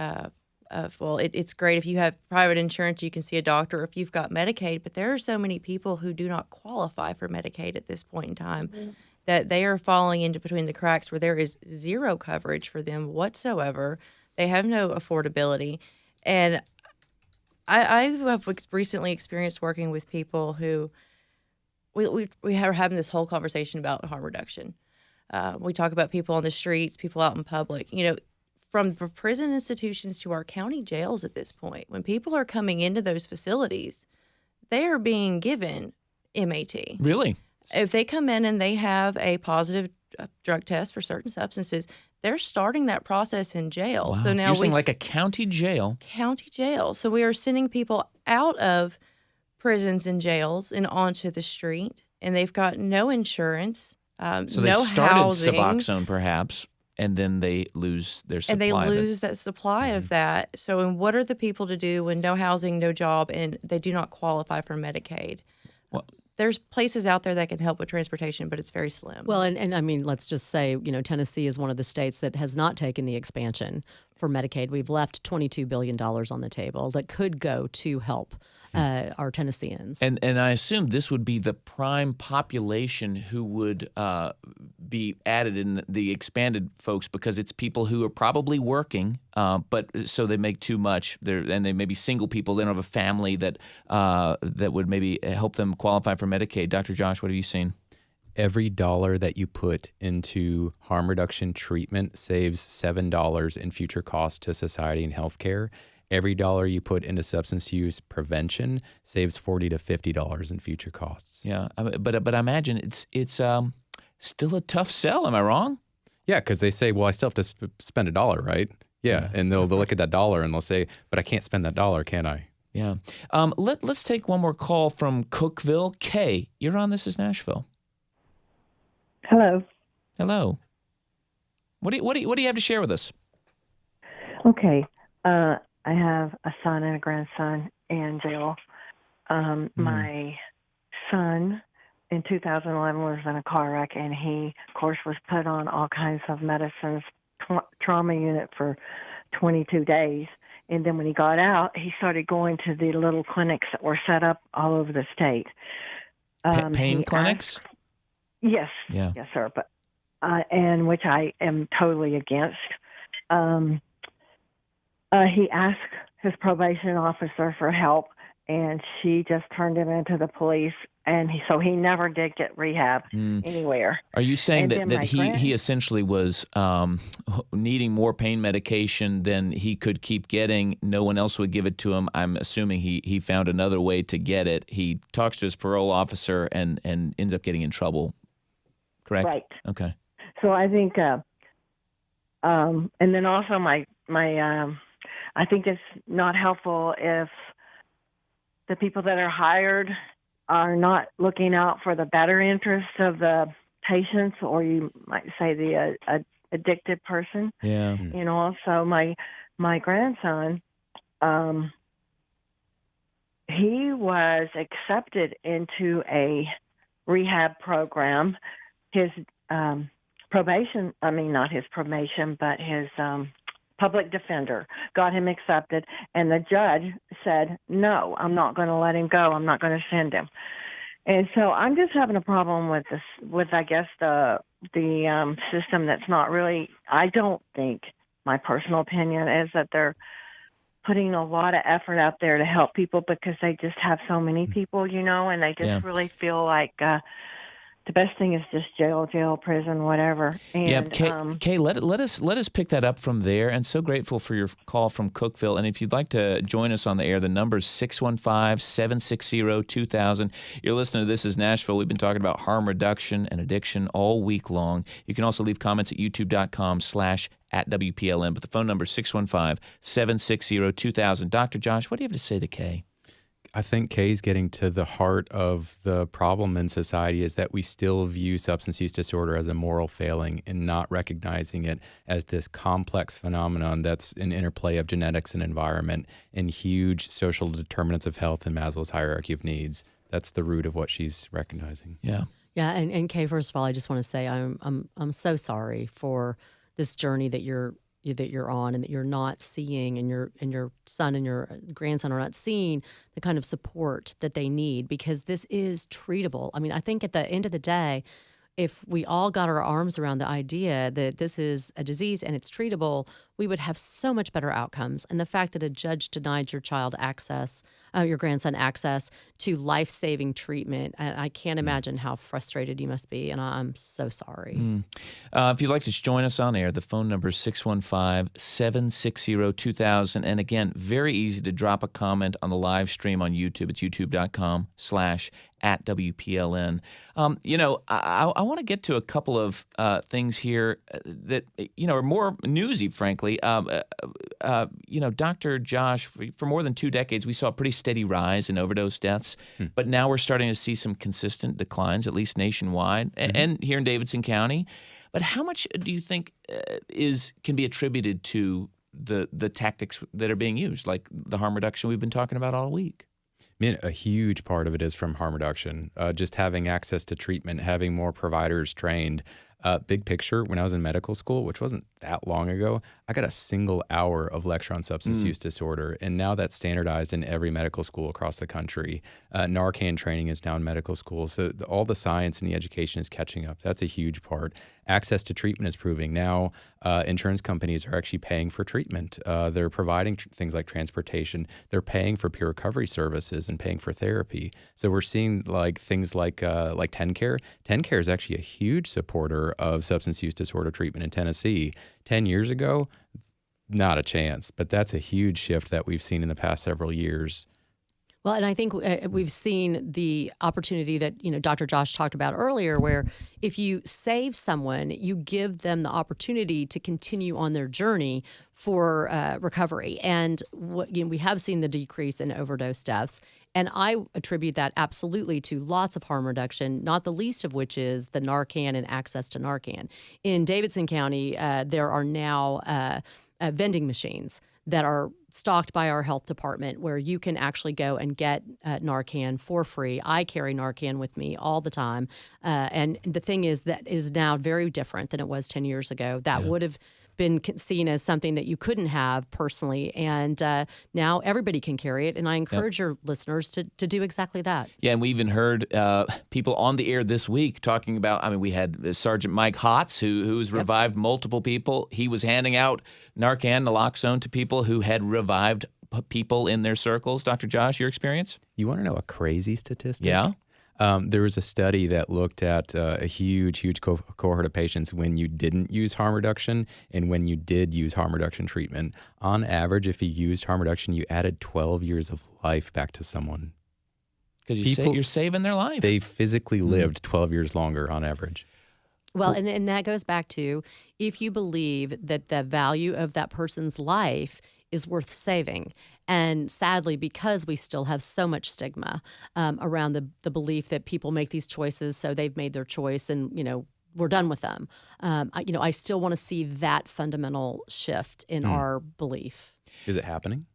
Speaker 12: it's great if you have private insurance, you can see a doctor, if you've got Medicaid, but there are so many people who do not qualify for Medicaid at this point in time that they are falling into between the cracks where there is zero coverage for them whatsoever. They have no affordability. And I have recently experienced working with people who we are having this whole conversation about harm reduction. We talk about people on the streets, people out in public, from the prison institutions to our county jails at this point. When people are coming into those facilities, they are being given MAT.
Speaker 1: Really?
Speaker 12: If they come in and they have a positive drug test for certain substances, they're starting that process in jail.
Speaker 1: Wow.
Speaker 12: So now
Speaker 1: You're saying like a county jail?
Speaker 12: County jail. So we are sending people out of prisons and jails and onto the street, and they've got no insurance,
Speaker 1: So they
Speaker 12: no
Speaker 1: started
Speaker 12: housing.
Speaker 1: Suboxone, perhaps, and then they lose their supply.
Speaker 12: And they
Speaker 1: of it.
Speaker 12: lose that supply of that. So, and what are the people to do when no housing, no job, and they do not qualify for Medicaid? There's places out there that can help with transportation, but it's very slim.
Speaker 11: Well, and I mean, let's just say, Tennessee is one of the states that has not taken the expansion for Medicaid. We've left $22 billion on the table that could go to help our Tennesseans.
Speaker 1: And I assume this would be the prime population who would be added in the expanded folks, because it's people who are probably working, but so they make too much. And they may be single people. They don't have a family that would maybe help them qualify for Medicaid. Dr. Josh, what have you seen?
Speaker 13: Every dollar that you put into harm reduction treatment saves $7 in future costs to society and healthcare. Every dollar you put into substance use prevention saves $40 to $50 in future costs.
Speaker 1: Yeah, but I imagine it's still a tough sell. Am I wrong?
Speaker 13: Yeah, because they say, well, I still have to spend a dollar, right? Yeah, and they'll look at that dollar and they'll say, but I can't spend that dollar, can I?
Speaker 1: Yeah. Let's take one more call from Cookeville. Kay, you're on This Is Nashville.
Speaker 20: Hello.
Speaker 1: Hello. What do you have to share with us?
Speaker 20: Okay. I have a son and a grandson in jail. My son in 2011 was in a car wreck, and he, of course, was put on all kinds of medicines, trauma unit for 22 days. And then when he got out, he started going to the little clinics that were set up all over the state.
Speaker 1: Pain clinics?
Speaker 20: Yes.
Speaker 1: Yeah.
Speaker 20: Yes, sir. But and which I am totally against. He asked his probation officer for help, and she just turned him into the police, and so he never did get rehab anywhere.
Speaker 1: Are you saying
Speaker 20: And
Speaker 1: that
Speaker 20: then
Speaker 1: he essentially was needing more pain medication than he could keep getting? No one else would give it to him. I'm assuming he found another way to get it. He talks to his parole officer and ends up getting in trouble. Correct?
Speaker 20: Right.
Speaker 1: Okay.
Speaker 20: So I think, and then also my I think it's not helpful if the people that are hired are not looking out for the better interests of the patients, or you might say the addicted person.
Speaker 1: Yeah.
Speaker 20: So my grandson, he was accepted into a rehab program. His probation, not his probation, but his public defender got him accepted, and the judge said, no, I'm not going to let him go. I'm not going to send him. And so I'm just having a problem with this, I guess, the system that's not really, I don't think, my personal opinion is that they're putting a lot of effort out there to help people because they just have so many people, and they just really feel like the best thing is just jail, prison, whatever. And,
Speaker 1: Kay, let us pick that up from there. And so grateful for your call from Cookeville. And if you'd like to join us on the air, the number is 615-760-2000. You're listening to This Is Nashville. We've been talking about harm reduction and addiction all week long. You can also leave comments at youtube.com/@WPLN. But the phone number is 615-760-2000. Dr. Josh, what do you have to say to Kay?
Speaker 13: I think Kay's getting to the heart of the problem in society is that we still view substance use disorder as a moral failing and not recognizing it as this complex phenomenon that's an interplay of genetics and environment and huge social determinants of health in Maslow's hierarchy of needs. That's the root of what she's recognizing.
Speaker 1: Yeah.
Speaker 11: Yeah, and Kay, first of all, I just want to say I'm so sorry for this journey that you're that you're on and that you're not seeing, and your son and your grandson are not seeing the kind of support that they need, because this is treatable. I mean, I think at the end of the day, if we all got our arms around the idea that this is a disease and it's treatable, we would have so much better outcomes. And the fact that a judge denied your child access, your grandson access to life-saving treatment, I can't imagine how frustrated you must be, and I'm so sorry.
Speaker 1: If you'd like to join us on air, the phone number is 615-760-2000. And again, very easy to drop a comment on the live stream on YouTube. It's youtube.com/@WPLN. I want to get to a couple of things here that, are more newsy, frankly. Dr. Josh, for more than 2 decades, we saw a pretty steady rise in overdose deaths, but now we're starting to see some consistent declines, at least nationwide, and here in Davidson County. But how much do you think can be attributed to the tactics that are being used, like the harm reduction we've been talking about all week?
Speaker 13: A huge part of it is from harm reduction, just having access to treatment, having more providers trained. Big picture, when I was in medical school, which wasn't that long ago, I got a single hour of lecture on substance use disorder, and now that's standardized in every medical school across the country. Narcan training is now in medical school, so all the science and the education is catching up. That's a huge part. Access to treatment is proving. Now, insurance companies are actually paying for treatment. They're providing things like transportation. They're paying for peer recovery services and paying for therapy. So we're seeing things like TennCare. TennCare is actually a huge supporter of substance use disorder treatment in Tennessee. 10 years ago, not a chance. But that's a huge shift that we've seen in the past several years.
Speaker 11: Well, and I think we've seen the opportunity that, Dr. Josh talked about earlier, where if you save someone, you give them the opportunity to continue on their journey for recovery. And we have seen the decrease in overdose deaths. And I attribute that absolutely to lots of harm reduction, not the least of which is the Narcan and access to Narcan. In Davidson County, there are now vending machines that are stocked by our health department where you can actually go and get Narcan for free. I carry Narcan with me all the time. And the thing is that is now very different than it was 10 years ago. That would have been seen as something that you couldn't have personally. And now everybody can carry it. And I encourage your listeners to do exactly that. Yeah, and we even heard people on the air this week talking about, we had Sergeant Mike Hotz, who's revived multiple people. He was handing out Narcan, naloxone to people who had revived people in their circles. Dr. Josh, your experience?
Speaker 13: You want to know a crazy statistic?
Speaker 1: Yeah.
Speaker 13: There was a study that looked at a huge cohort of patients when you didn't use harm reduction and when you did use harm reduction treatment. On average, if you used harm reduction, you added 12 years of life back to someone.
Speaker 1: Because you're saving their life.
Speaker 13: They physically lived 12 years longer on average.
Speaker 11: Well, and that goes back to, if you believe that the value of that person's life is worth saving. And sadly, because we still have so much stigma around the belief that people make these choices, so they've made their choice and, we're done with them. I still want to see that fundamental shift in our belief.
Speaker 13: Is it happening?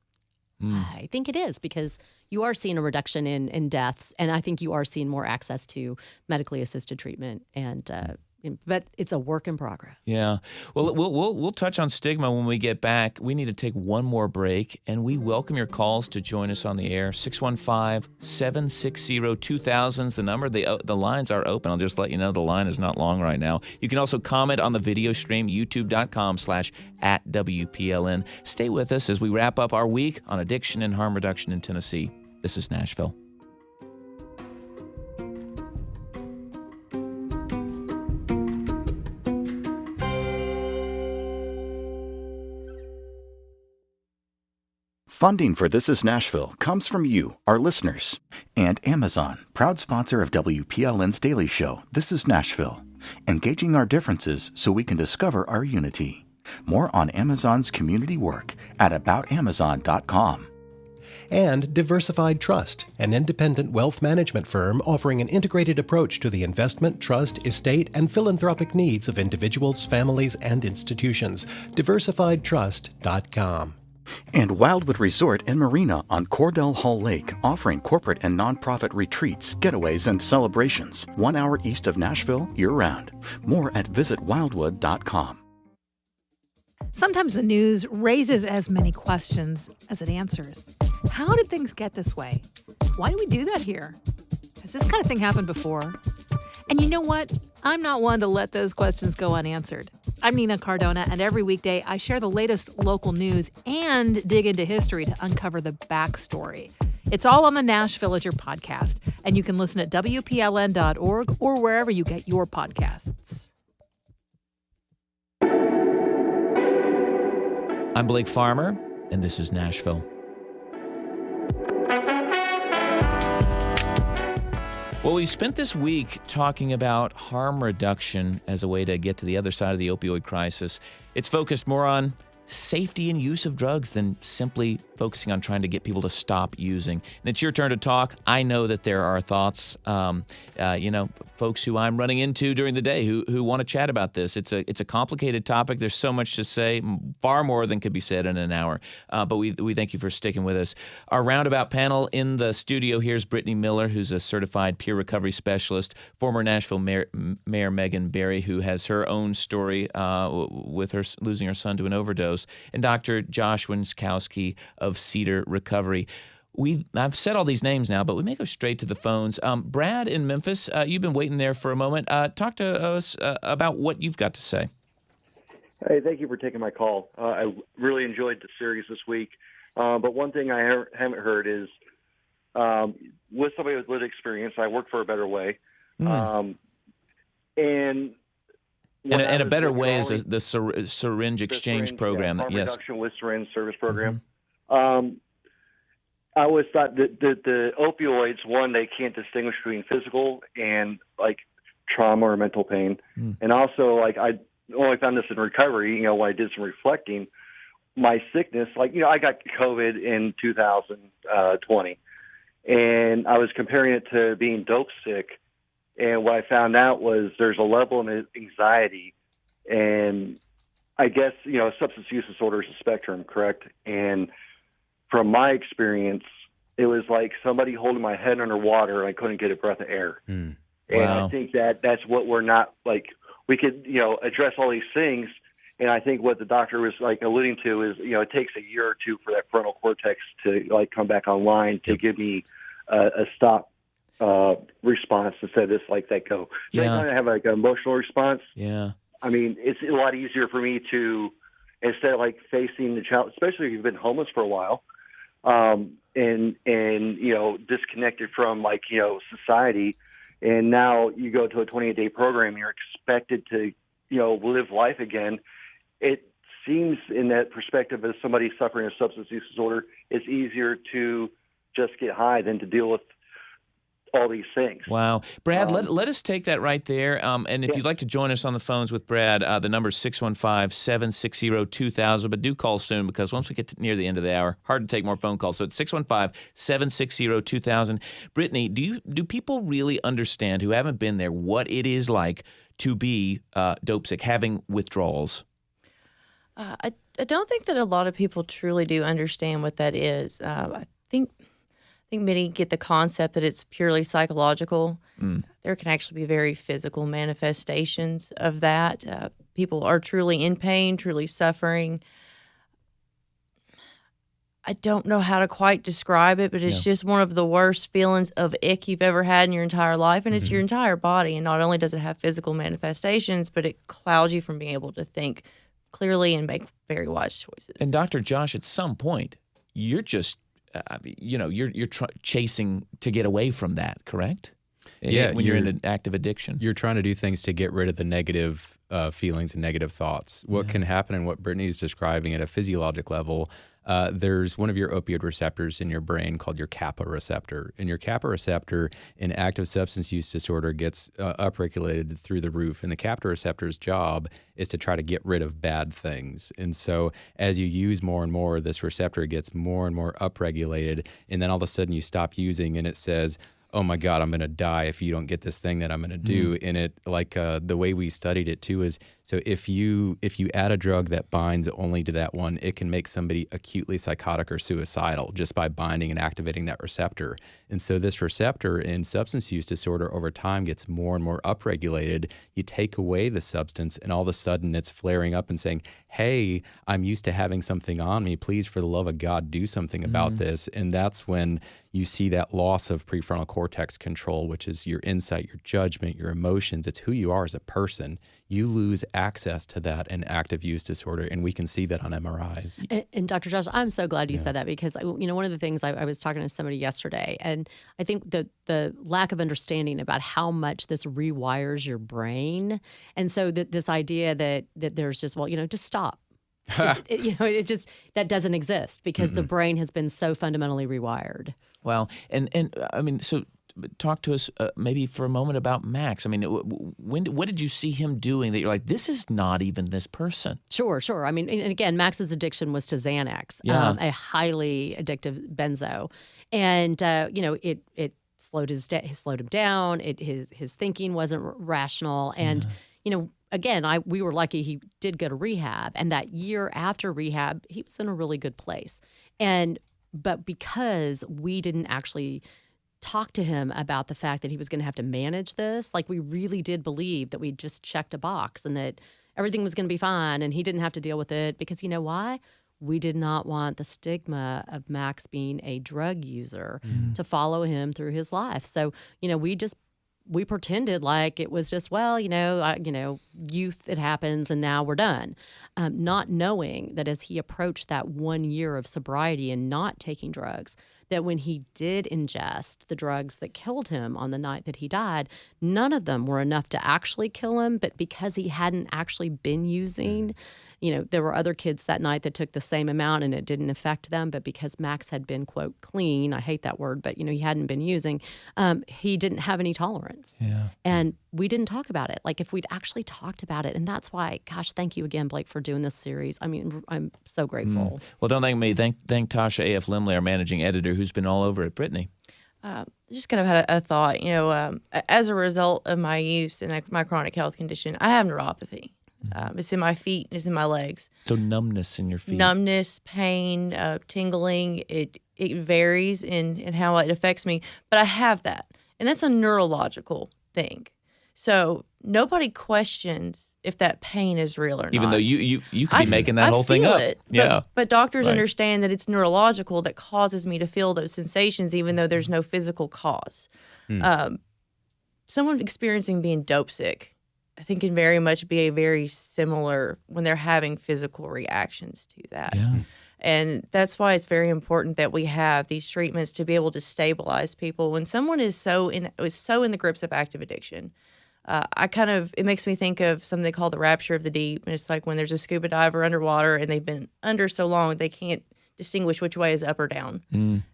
Speaker 11: I think it is, because you are seeing a reduction in deaths, and I think you are seeing more access to medically assisted treatment, but it's a work in progress.
Speaker 1: Yeah. Well, we'll touch on stigma when we get back. We need to take one more break, and we welcome your calls to join us on the air. 615-760-2000 is the number. The lines are open. I'll just let you know the line is not long right now. You can also comment on the video stream, youtube.com/@WPLN. Stay with us as we wrap up our week on addiction and harm reduction in Tennessee. This is Nashville.
Speaker 10: Funding for This Is Nashville comes from you, our listeners, and Amazon, proud sponsor of WPLN's daily show, This Is Nashville, engaging our differences so we can discover our unity. More on Amazon's community work at aboutamazon.com.
Speaker 21: And Diversified Trust, an independent wealth management firm offering an integrated approach to the investment, trust, estate, and philanthropic needs of individuals, families, and institutions. DiversifiedTrust.com.
Speaker 10: And Wildwood Resort and Marina on Cordell Hall Lake, offering corporate and nonprofit retreats, getaways, and celebrations. 1 hour east of Nashville, year-round. More at visitwildwood.com.
Speaker 2: Sometimes the news raises as many questions as it answers. How did things get this way? Why do we do that here? Has this kind of thing happened before? And you know what? I'm not one to let those questions go unanswered. I'm Nina Cardona, and every weekday I share the latest local news and dig into history to uncover the backstory. It's all on the Nashville Is Your podcast, and you can listen at WPLN.org or wherever you get your podcasts.
Speaker 1: I'm Blake Farmer, and this is Nashville. Well, we spent this week talking about harm reduction as a way to get to the other side of the opioid crisis. It's focused more on safety and use of drugs than simply focusing on trying to get people to stop using. And it's your turn to talk. I know that there are thoughts, folks who I'm running into during the day who want to chat about this. It's a complicated topic. There's so much to say, far more than could be said in an hour. But we thank you for sticking with us. Our Roundabout panel in the studio here is Brittany Miller, who's a certified peer recovery specialist, former Nashville Mayor Megan Barry, who has her own story with her losing her son to an overdose, and Dr. Josh Winskowski of Cedar Recovery. I've said all these names now, but we may go straight to the phones. Brad in Memphis, you've been waiting there for a moment. Talk to us about what you've got to say.
Speaker 22: Hey, thank you for taking my call. I really enjoyed the series this week. But one thing I haven't heard is with somebody with lived experience, I work for a better way. And
Speaker 1: a better way is the syringe exchange program.
Speaker 22: Harm
Speaker 1: Yes.
Speaker 22: reduction with syringe service program. I always thought that the opioids, one, they can't distinguish between physical and like trauma or mental pain. And also, like, I only found this in recovery, when I did some reflecting. My sickness, I got COVID in 2020, and I was comparing it to being dope sick. And what I found out was there's a level of anxiety, and I guess, substance use disorder is a spectrum, correct? And from my experience, it was like somebody holding my head underwater and I couldn't get a breath of air. And
Speaker 1: Wow.
Speaker 22: I think that's what we're not, we could, address all these things. And I think what the doctor was alluding to is, it takes a year or two for that frontal cortex to come back online to give me a stop response instead of just let go. So anytime I have an emotional response, I mean, it's a lot easier for me to, instead of facing the challenge, especially if you've been homeless for a while, and disconnected from society, and now you go to a 28-day program, you're expected to live life again. It seems, in that perspective, as somebody suffering a substance use disorder, it's easier to just get high than to deal with all these things.
Speaker 1: Wow. Brad, let us take that right there. And if you'd like to join us on the phones with Brad, the number is 615-760-2000. But do call soon, because once we get near the end of the hour, hard to take more phone calls. So it's 615-760-2000. Brittany, do people really understand, who haven't been there, what it is like to be dope sick, having withdrawals?
Speaker 12: I don't think that a lot of people truly do understand what that is. I think many get the concept that it's purely psychological. There can actually be very physical manifestations of that. People are truly in pain, truly suffering. I don't know how to quite describe it, but it's just one of the worst feelings of ick you've ever had in your entire life, and it's your entire body. And not only does it have physical manifestations, but it clouds you from being able to think clearly and make very wise choices.
Speaker 1: And Dr. Josh, at some point, you're just you're chasing to get away from that, correct?
Speaker 13: Yeah,
Speaker 1: when you're in an active addiction.
Speaker 13: You're trying to do things to get rid of the negative feelings and negative thoughts. What can happen, and what Brittany is describing at a physiologic level, there's one of your opioid receptors in your brain called your kappa receptor. And your kappa receptor in active substance use disorder gets upregulated through the roof. And the kappa receptor's job is to try to get rid of bad things. And so as you use more and more, this receptor gets more and more upregulated. And then all of a sudden you stop using, and it says, oh my God, I'm going to die if you don't get this thing that I'm going to do. And it, the way we studied it too, is So if you add a drug that binds only to that one, it can make somebody acutely psychotic or suicidal just by binding and activating that receptor. And so this receptor in substance use disorder over time gets more and more upregulated. You take away the substance and all of a sudden it's flaring up and saying, hey, I'm used to having something on me. Please, for the love of God, do something about this. And that's when you see that loss of prefrontal cortex control, which is your insight, your judgment, your emotions. It's who you are as a person. You lose access to that in active use disorder, and we can see that on MRIs.
Speaker 11: And Dr. Josh, I'm so glad you said that because, one of the things I was talking to somebody yesterday, and I think the lack of understanding about how much this rewires your brain. And so this idea that there's just, just stop. It just, that doesn't exist because the brain has been so fundamentally rewired.
Speaker 1: Well, and I mean, so talk to us maybe for a moment about Max. I mean, what did you see him doing that you're like, this is not even this person?
Speaker 11: Sure. I mean, and again, Max's addiction was to Xanax, a highly addictive benzo. And, it slowed him down. His thinking wasn't rational. And, again, we were lucky he did go to rehab. And that year after rehab, he was in a really good place. But because we didn't actually talk to him about the fact that he was going to have to manage this, like we really did believe that we just checked a box and that everything was going to be fine and he didn't have to deal with it because you know why? We did not want the stigma of Max being a drug user to follow him through his life. So, we pretended like it was just, youth, it happens, and now we're done. Not knowing that as he approached that 1 year of sobriety and not taking drugs, that when he did ingest the drugs that killed him on the night that he died, none of them were enough to actually kill him. But because he hadn't actually been using, there were other kids that night that took the same amount and it didn't affect them. But because Max had been, quote, clean, I hate that word, but, he hadn't been using, he didn't have any tolerance.
Speaker 1: Yeah.
Speaker 11: And we didn't talk about it. Like if we'd actually talked about it. And that's why, gosh, thank you again, Blake, for doing this series. I mean, I'm so grateful.
Speaker 1: Well, don't thank me. Thank Tasha A.F. Limley, our managing editor, who's been all over it. Brittany.
Speaker 12: Just kind of had a thought, as a result of my use and my chronic health condition, I have neuropathy. It's in my feet, it's in my legs.
Speaker 1: So numbness in your feet.
Speaker 12: Numbness, pain, tingling. It varies in how it affects me, but I have that. And that's a neurological thing. So nobody questions if that pain is real or not.
Speaker 1: Even though you could be making that whole thing up.
Speaker 12: But doctors understand that it's neurological that causes me to feel those sensations even though there's no physical cause. Someone experiencing being dope sick, I think, can very much be a very similar when they're having physical reactions to that.
Speaker 1: Yeah.
Speaker 12: And that's why it's very important that we have these treatments to be able to stabilize people. When someone is so in the grips of active addiction, it makes me think of something they call the rapture of the deep. And it's like when there's a scuba diver underwater and they've been under so long they can't distinguish which way is up or down.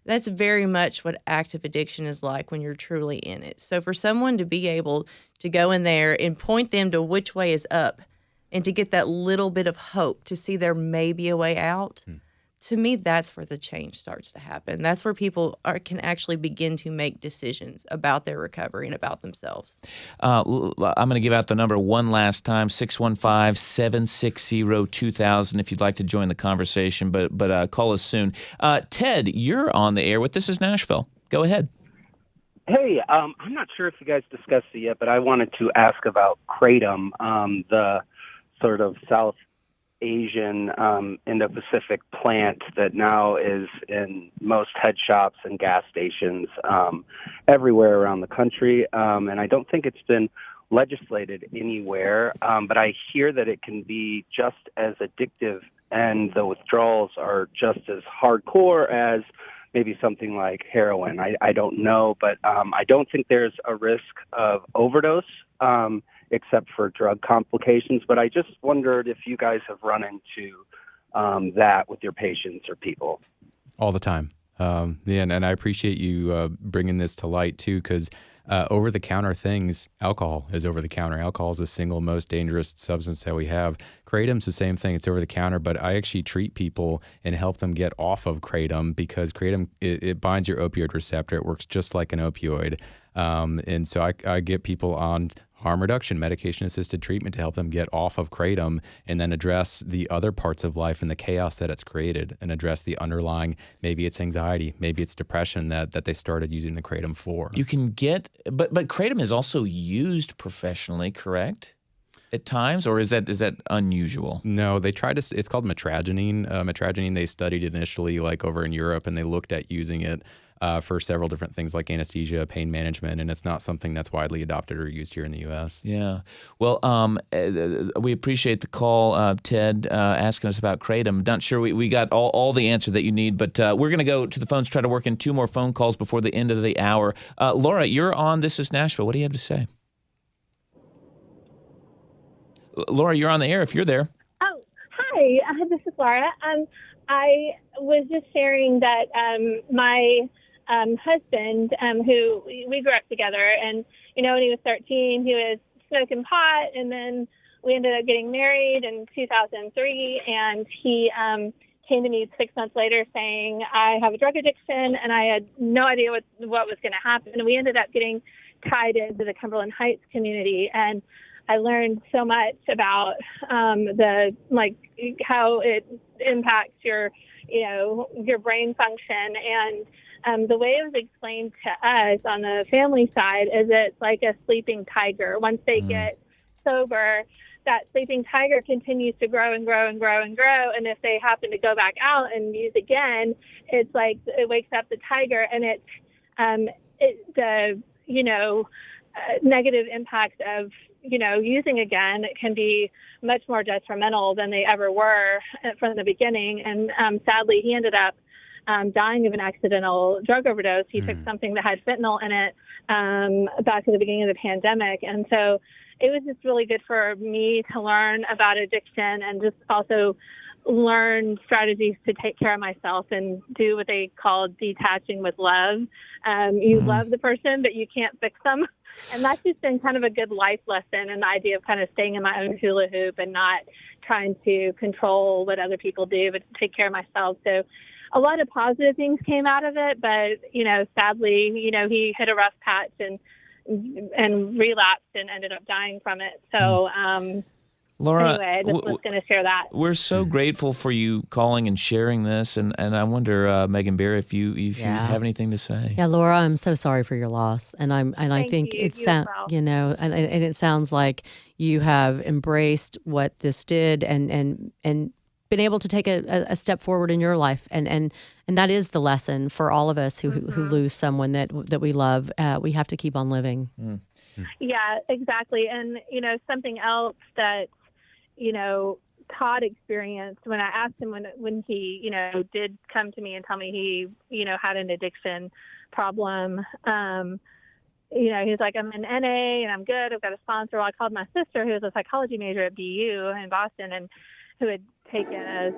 Speaker 12: That's very much what active addiction is like when you're truly in it. So for someone to be able to go in there and point them to which way is up and to get that little bit of hope to see there may be a way out, to me, that's where the change starts to happen. That's where people can actually begin to make decisions about their recovery and about themselves.
Speaker 1: I'm going to give out the number one last time, 615-760-2000 if you'd like to join the conversation, but call us soon. Ted, you're on the air with This Is Nashville. Go ahead.
Speaker 4: Hey, I'm not sure if you guys discussed it yet, but I wanted to ask about Kratom, the sort of South Asian Indo-Pacific plant that now is in most head shops and gas stations everywhere around the country. And I don't think it's been legislated anywhere, but I hear that it can be just as addictive and the withdrawals are just as hardcore as maybe something like heroin. I don't know, but I don't think there's a risk of overdose except for drug complications. But I just wondered if you guys have run into that with your patients or people.
Speaker 13: All the time. And I appreciate you bringing this to light, too, because over-the-counter things, alcohol is over-the-counter. Alcohol is the single most dangerous substance that we have. Kratom's the same thing. It's over-the-counter, but I actually treat people and help them get off of Kratom because Kratom, it binds your opioid receptor. It works just like an opioid. And so I get people on harm reduction, medication-assisted treatment to help them get off of kratom and then address the other parts of life and the chaos that it's created and address the underlying, maybe it's anxiety, maybe it's depression that they started using the kratom for.
Speaker 1: You can get, but kratom is also used professionally, correct? At times, or is that unusual?
Speaker 13: No, they tried to. It's called metragenine. Metragenine they studied initially, like over in Europe, and they looked at using it for several different things like anesthesia, pain management, and it's not something that's widely adopted or used here in the U.S.
Speaker 1: Yeah. Well, we appreciate the call, Ted, asking us about kratom. Not sure we got all the answer that you need, but we're going to go to the phones, try to work in 2 more phone calls before the end of the hour. Laura, you're on This Is Nashville. What do you have to say? Laura, you're on the air if you're there.
Speaker 5: Oh, hi. This is Laura. I was just sharing that my husband, who we grew up together, and, when he was 13, he was smoking pot, and then we ended up getting married in 2003, and he came to me 6 months later saying, I have a drug addiction, and I had no idea what was going to happen. And we ended up getting tied into the Cumberland Heights community, and I learned so much about how it impacts your brain function. And the way it was explained to us on the family side is it's like a sleeping tiger. Once they get sober, that sleeping tiger continues to grow and grow and grow and grow. And if they happen to go back out and use again, it's like it wakes up the tiger, and negative impact of using again, it can be much more detrimental than they ever were from the beginning. And sadly, he ended up dying of an accidental drug overdose. He took something that had fentanyl in it back at the beginning of the pandemic. And so it was just really good for me to learn about addiction and just also learn strategies to take care of myself and do what they call detaching with love. You love the person, but you can't fix them. And that's just been kind of a good life lesson, and the idea of kind of staying in my own hula hoop and not trying to control what other people do, but to take care of myself. So a lot of positive things came out of it, but, sadly, he hit a rough patch and relapsed and ended up dying from it. So,
Speaker 1: Laura,
Speaker 5: anyway, I just was going to share that.
Speaker 1: We're so grateful for you calling and sharing this, and I wonder, Megan Barry, if you have anything to say.
Speaker 11: Yeah, Laura, I'm so sorry for your loss, and I think it sounds, and it sounds like you have embraced what this did, and been able to take a step forward in your life, and that is the lesson for all of us who lose someone that we love. We have to keep on living.
Speaker 5: Yeah, exactly, and something else that Todd experienced when I asked him when he, did come to me and tell me he, had an addiction problem. He's like, I'm in NA and I'm good. I've got a sponsor. Well, I called my sister, who was a psychology major at BU in Boston, and who had taken a,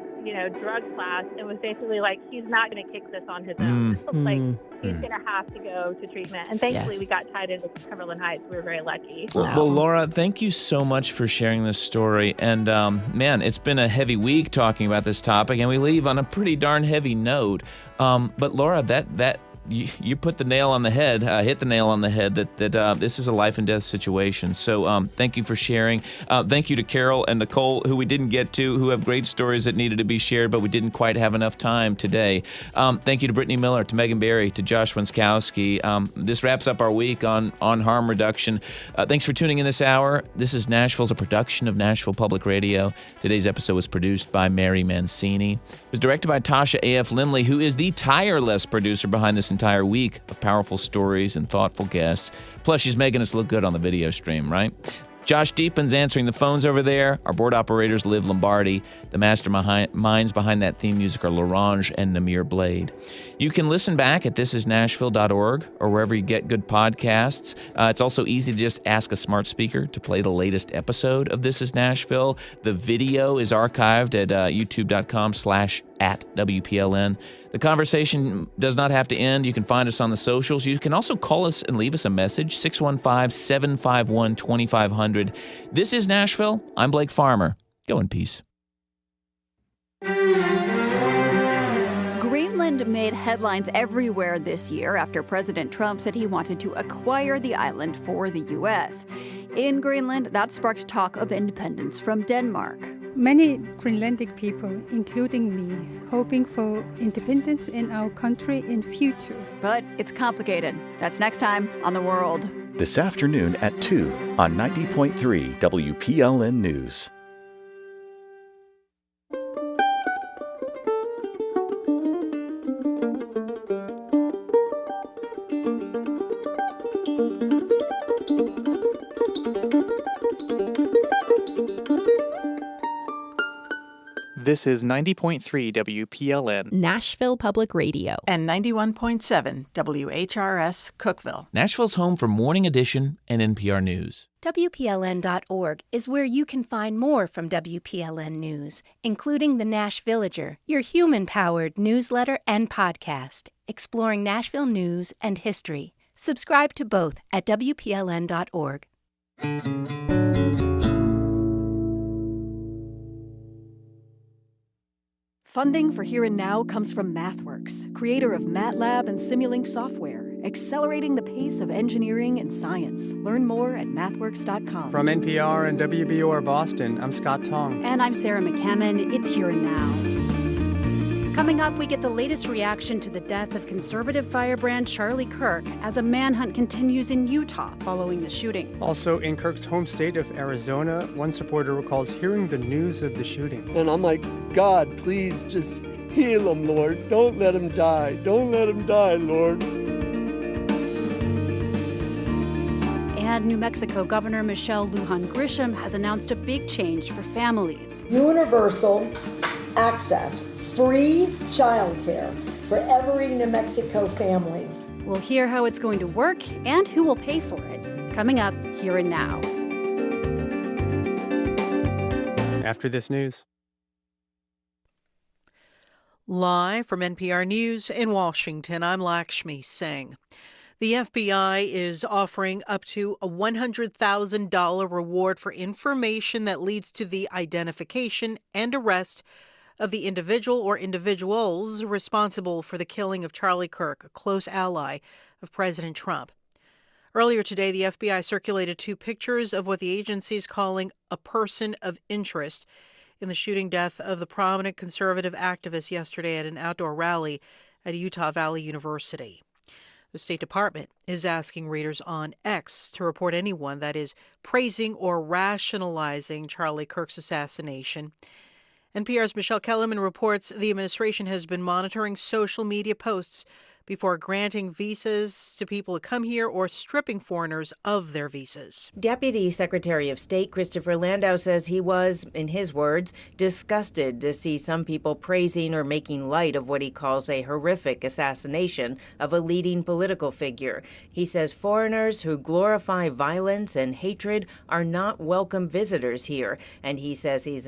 Speaker 5: drug class, and was basically like, he's not going to kick this on his own. Like, he's going to have to go to treatment. And thankfully, we got tied into Cumberland Heights. We were very lucky.
Speaker 1: Well, Laura, thank you so much for sharing this story. And, man, it's been a heavy week talking about this topic, and we leave on a pretty darn heavy note. But, Laura, that you put the nail on the head, hit the nail on the head, that this is a life and death situation. So thank you for sharing. Thank you to Carol and Nicole, who we didn't get to, who have great stories that needed to be shared, but we didn't quite have enough time today. Thank you to Brittany Miller, to Megan Barry, to Josh Winskowski. This wraps up our week on harm reduction. Thanks for tuning in this hour. This is Nashville's a production of Nashville Public Radio. Today's episode was produced by Mary Mancini. It was directed by Tasha A.F. Lindley, who is the tireless producer behind this entire week of powerful stories and thoughtful guests. Plus, she's making us look good on the video stream, right? Josh Deepin's answering the phones over there. Our board operators, Liv Lombardi. The masterminds behind that theme music are Larange and Namir Blade. You can listen back at thisisnashville.org or wherever you get good podcasts. It's also easy to just ask a smart speaker to play the latest episode of This Is Nashville. The video is archived at youtube.com/@WPLN. The conversation does not have to end. You can find us on the socials. You can also call us and leave us a message, 615-751-2500. This is Nashville. I'm Blake Farmer. Go in peace.
Speaker 6: Greenland made headlines everywhere this year after President Trump said he wanted to acquire the island for the U.S. In Greenland, that sparked talk of independence from Denmark.
Speaker 8: Many Greenlandic people, including me, hoping for independence in our country in future.
Speaker 6: But it's complicated. That's next time on The World.
Speaker 10: This afternoon at 2 on 90.3 WPLN News.
Speaker 23: This is 90.3 WPLN,
Speaker 24: Nashville Public Radio,
Speaker 25: and 91.7 WHRS Cookeville.
Speaker 1: Nashville's home for Morning Edition and NPR News.
Speaker 26: WPLN.org is where you can find more from WPLN News, including the Nash Villager, your human-powered newsletter and podcast, exploring Nashville news and history. Subscribe to both at WPLN.org.
Speaker 27: Funding for Here and Now comes from MathWorks, creator of MATLAB and Simulink software, accelerating the pace of engineering and science. Learn more at mathworks.com.
Speaker 28: From NPR and WBOR Boston, I'm Scott Tong.
Speaker 2: And I'm Sarah McCammon. It's Here and Now. Coming up, we get the latest reaction to the death of conservative firebrand Charlie Kirk as a manhunt continues in Utah following the shooting.
Speaker 28: Also, in Kirk's home state of Arizona, one supporter recalls hearing the news of the shooting.
Speaker 29: And I'm like, God, please just heal him, Lord. Don't let him die. Don't let him die, Lord.
Speaker 2: And New Mexico Governor Michelle Lujan Grisham has announced a big change for families.
Speaker 30: Universal access. Free childcare for every New Mexico family.
Speaker 2: We'll hear how it's going to work and who will pay for it. Coming up Here and Now.
Speaker 28: After this news.
Speaker 3: Live from NPR News in Washington, I'm Lakshmi Singh. The FBI is offering up to a $100,000 reward for information that leads to the identification and arrest of the individual or individuals responsible for the killing of Charlie Kirk, a close ally of President Trump. Earlier today, the FBI circulated 2 pictures of what the agency is calling a person of interest in the shooting death of the prominent conservative activist yesterday at an outdoor rally at Utah Valley University. The State Department is asking readers on X to report anyone that is praising or rationalizing Charlie Kirk's assassination. NPR's Michelle Kellerman reports the administration has been monitoring social media posts before granting visas to people to come here or stripping foreigners of their visas.
Speaker 31: Deputy Secretary of State Christopher Landau says he was, in his words, disgusted to see some people praising or making light of what he calls a horrific assassination of a leading political figure. He says foreigners who glorify violence and hatred are not welcome visitors here, and he says he's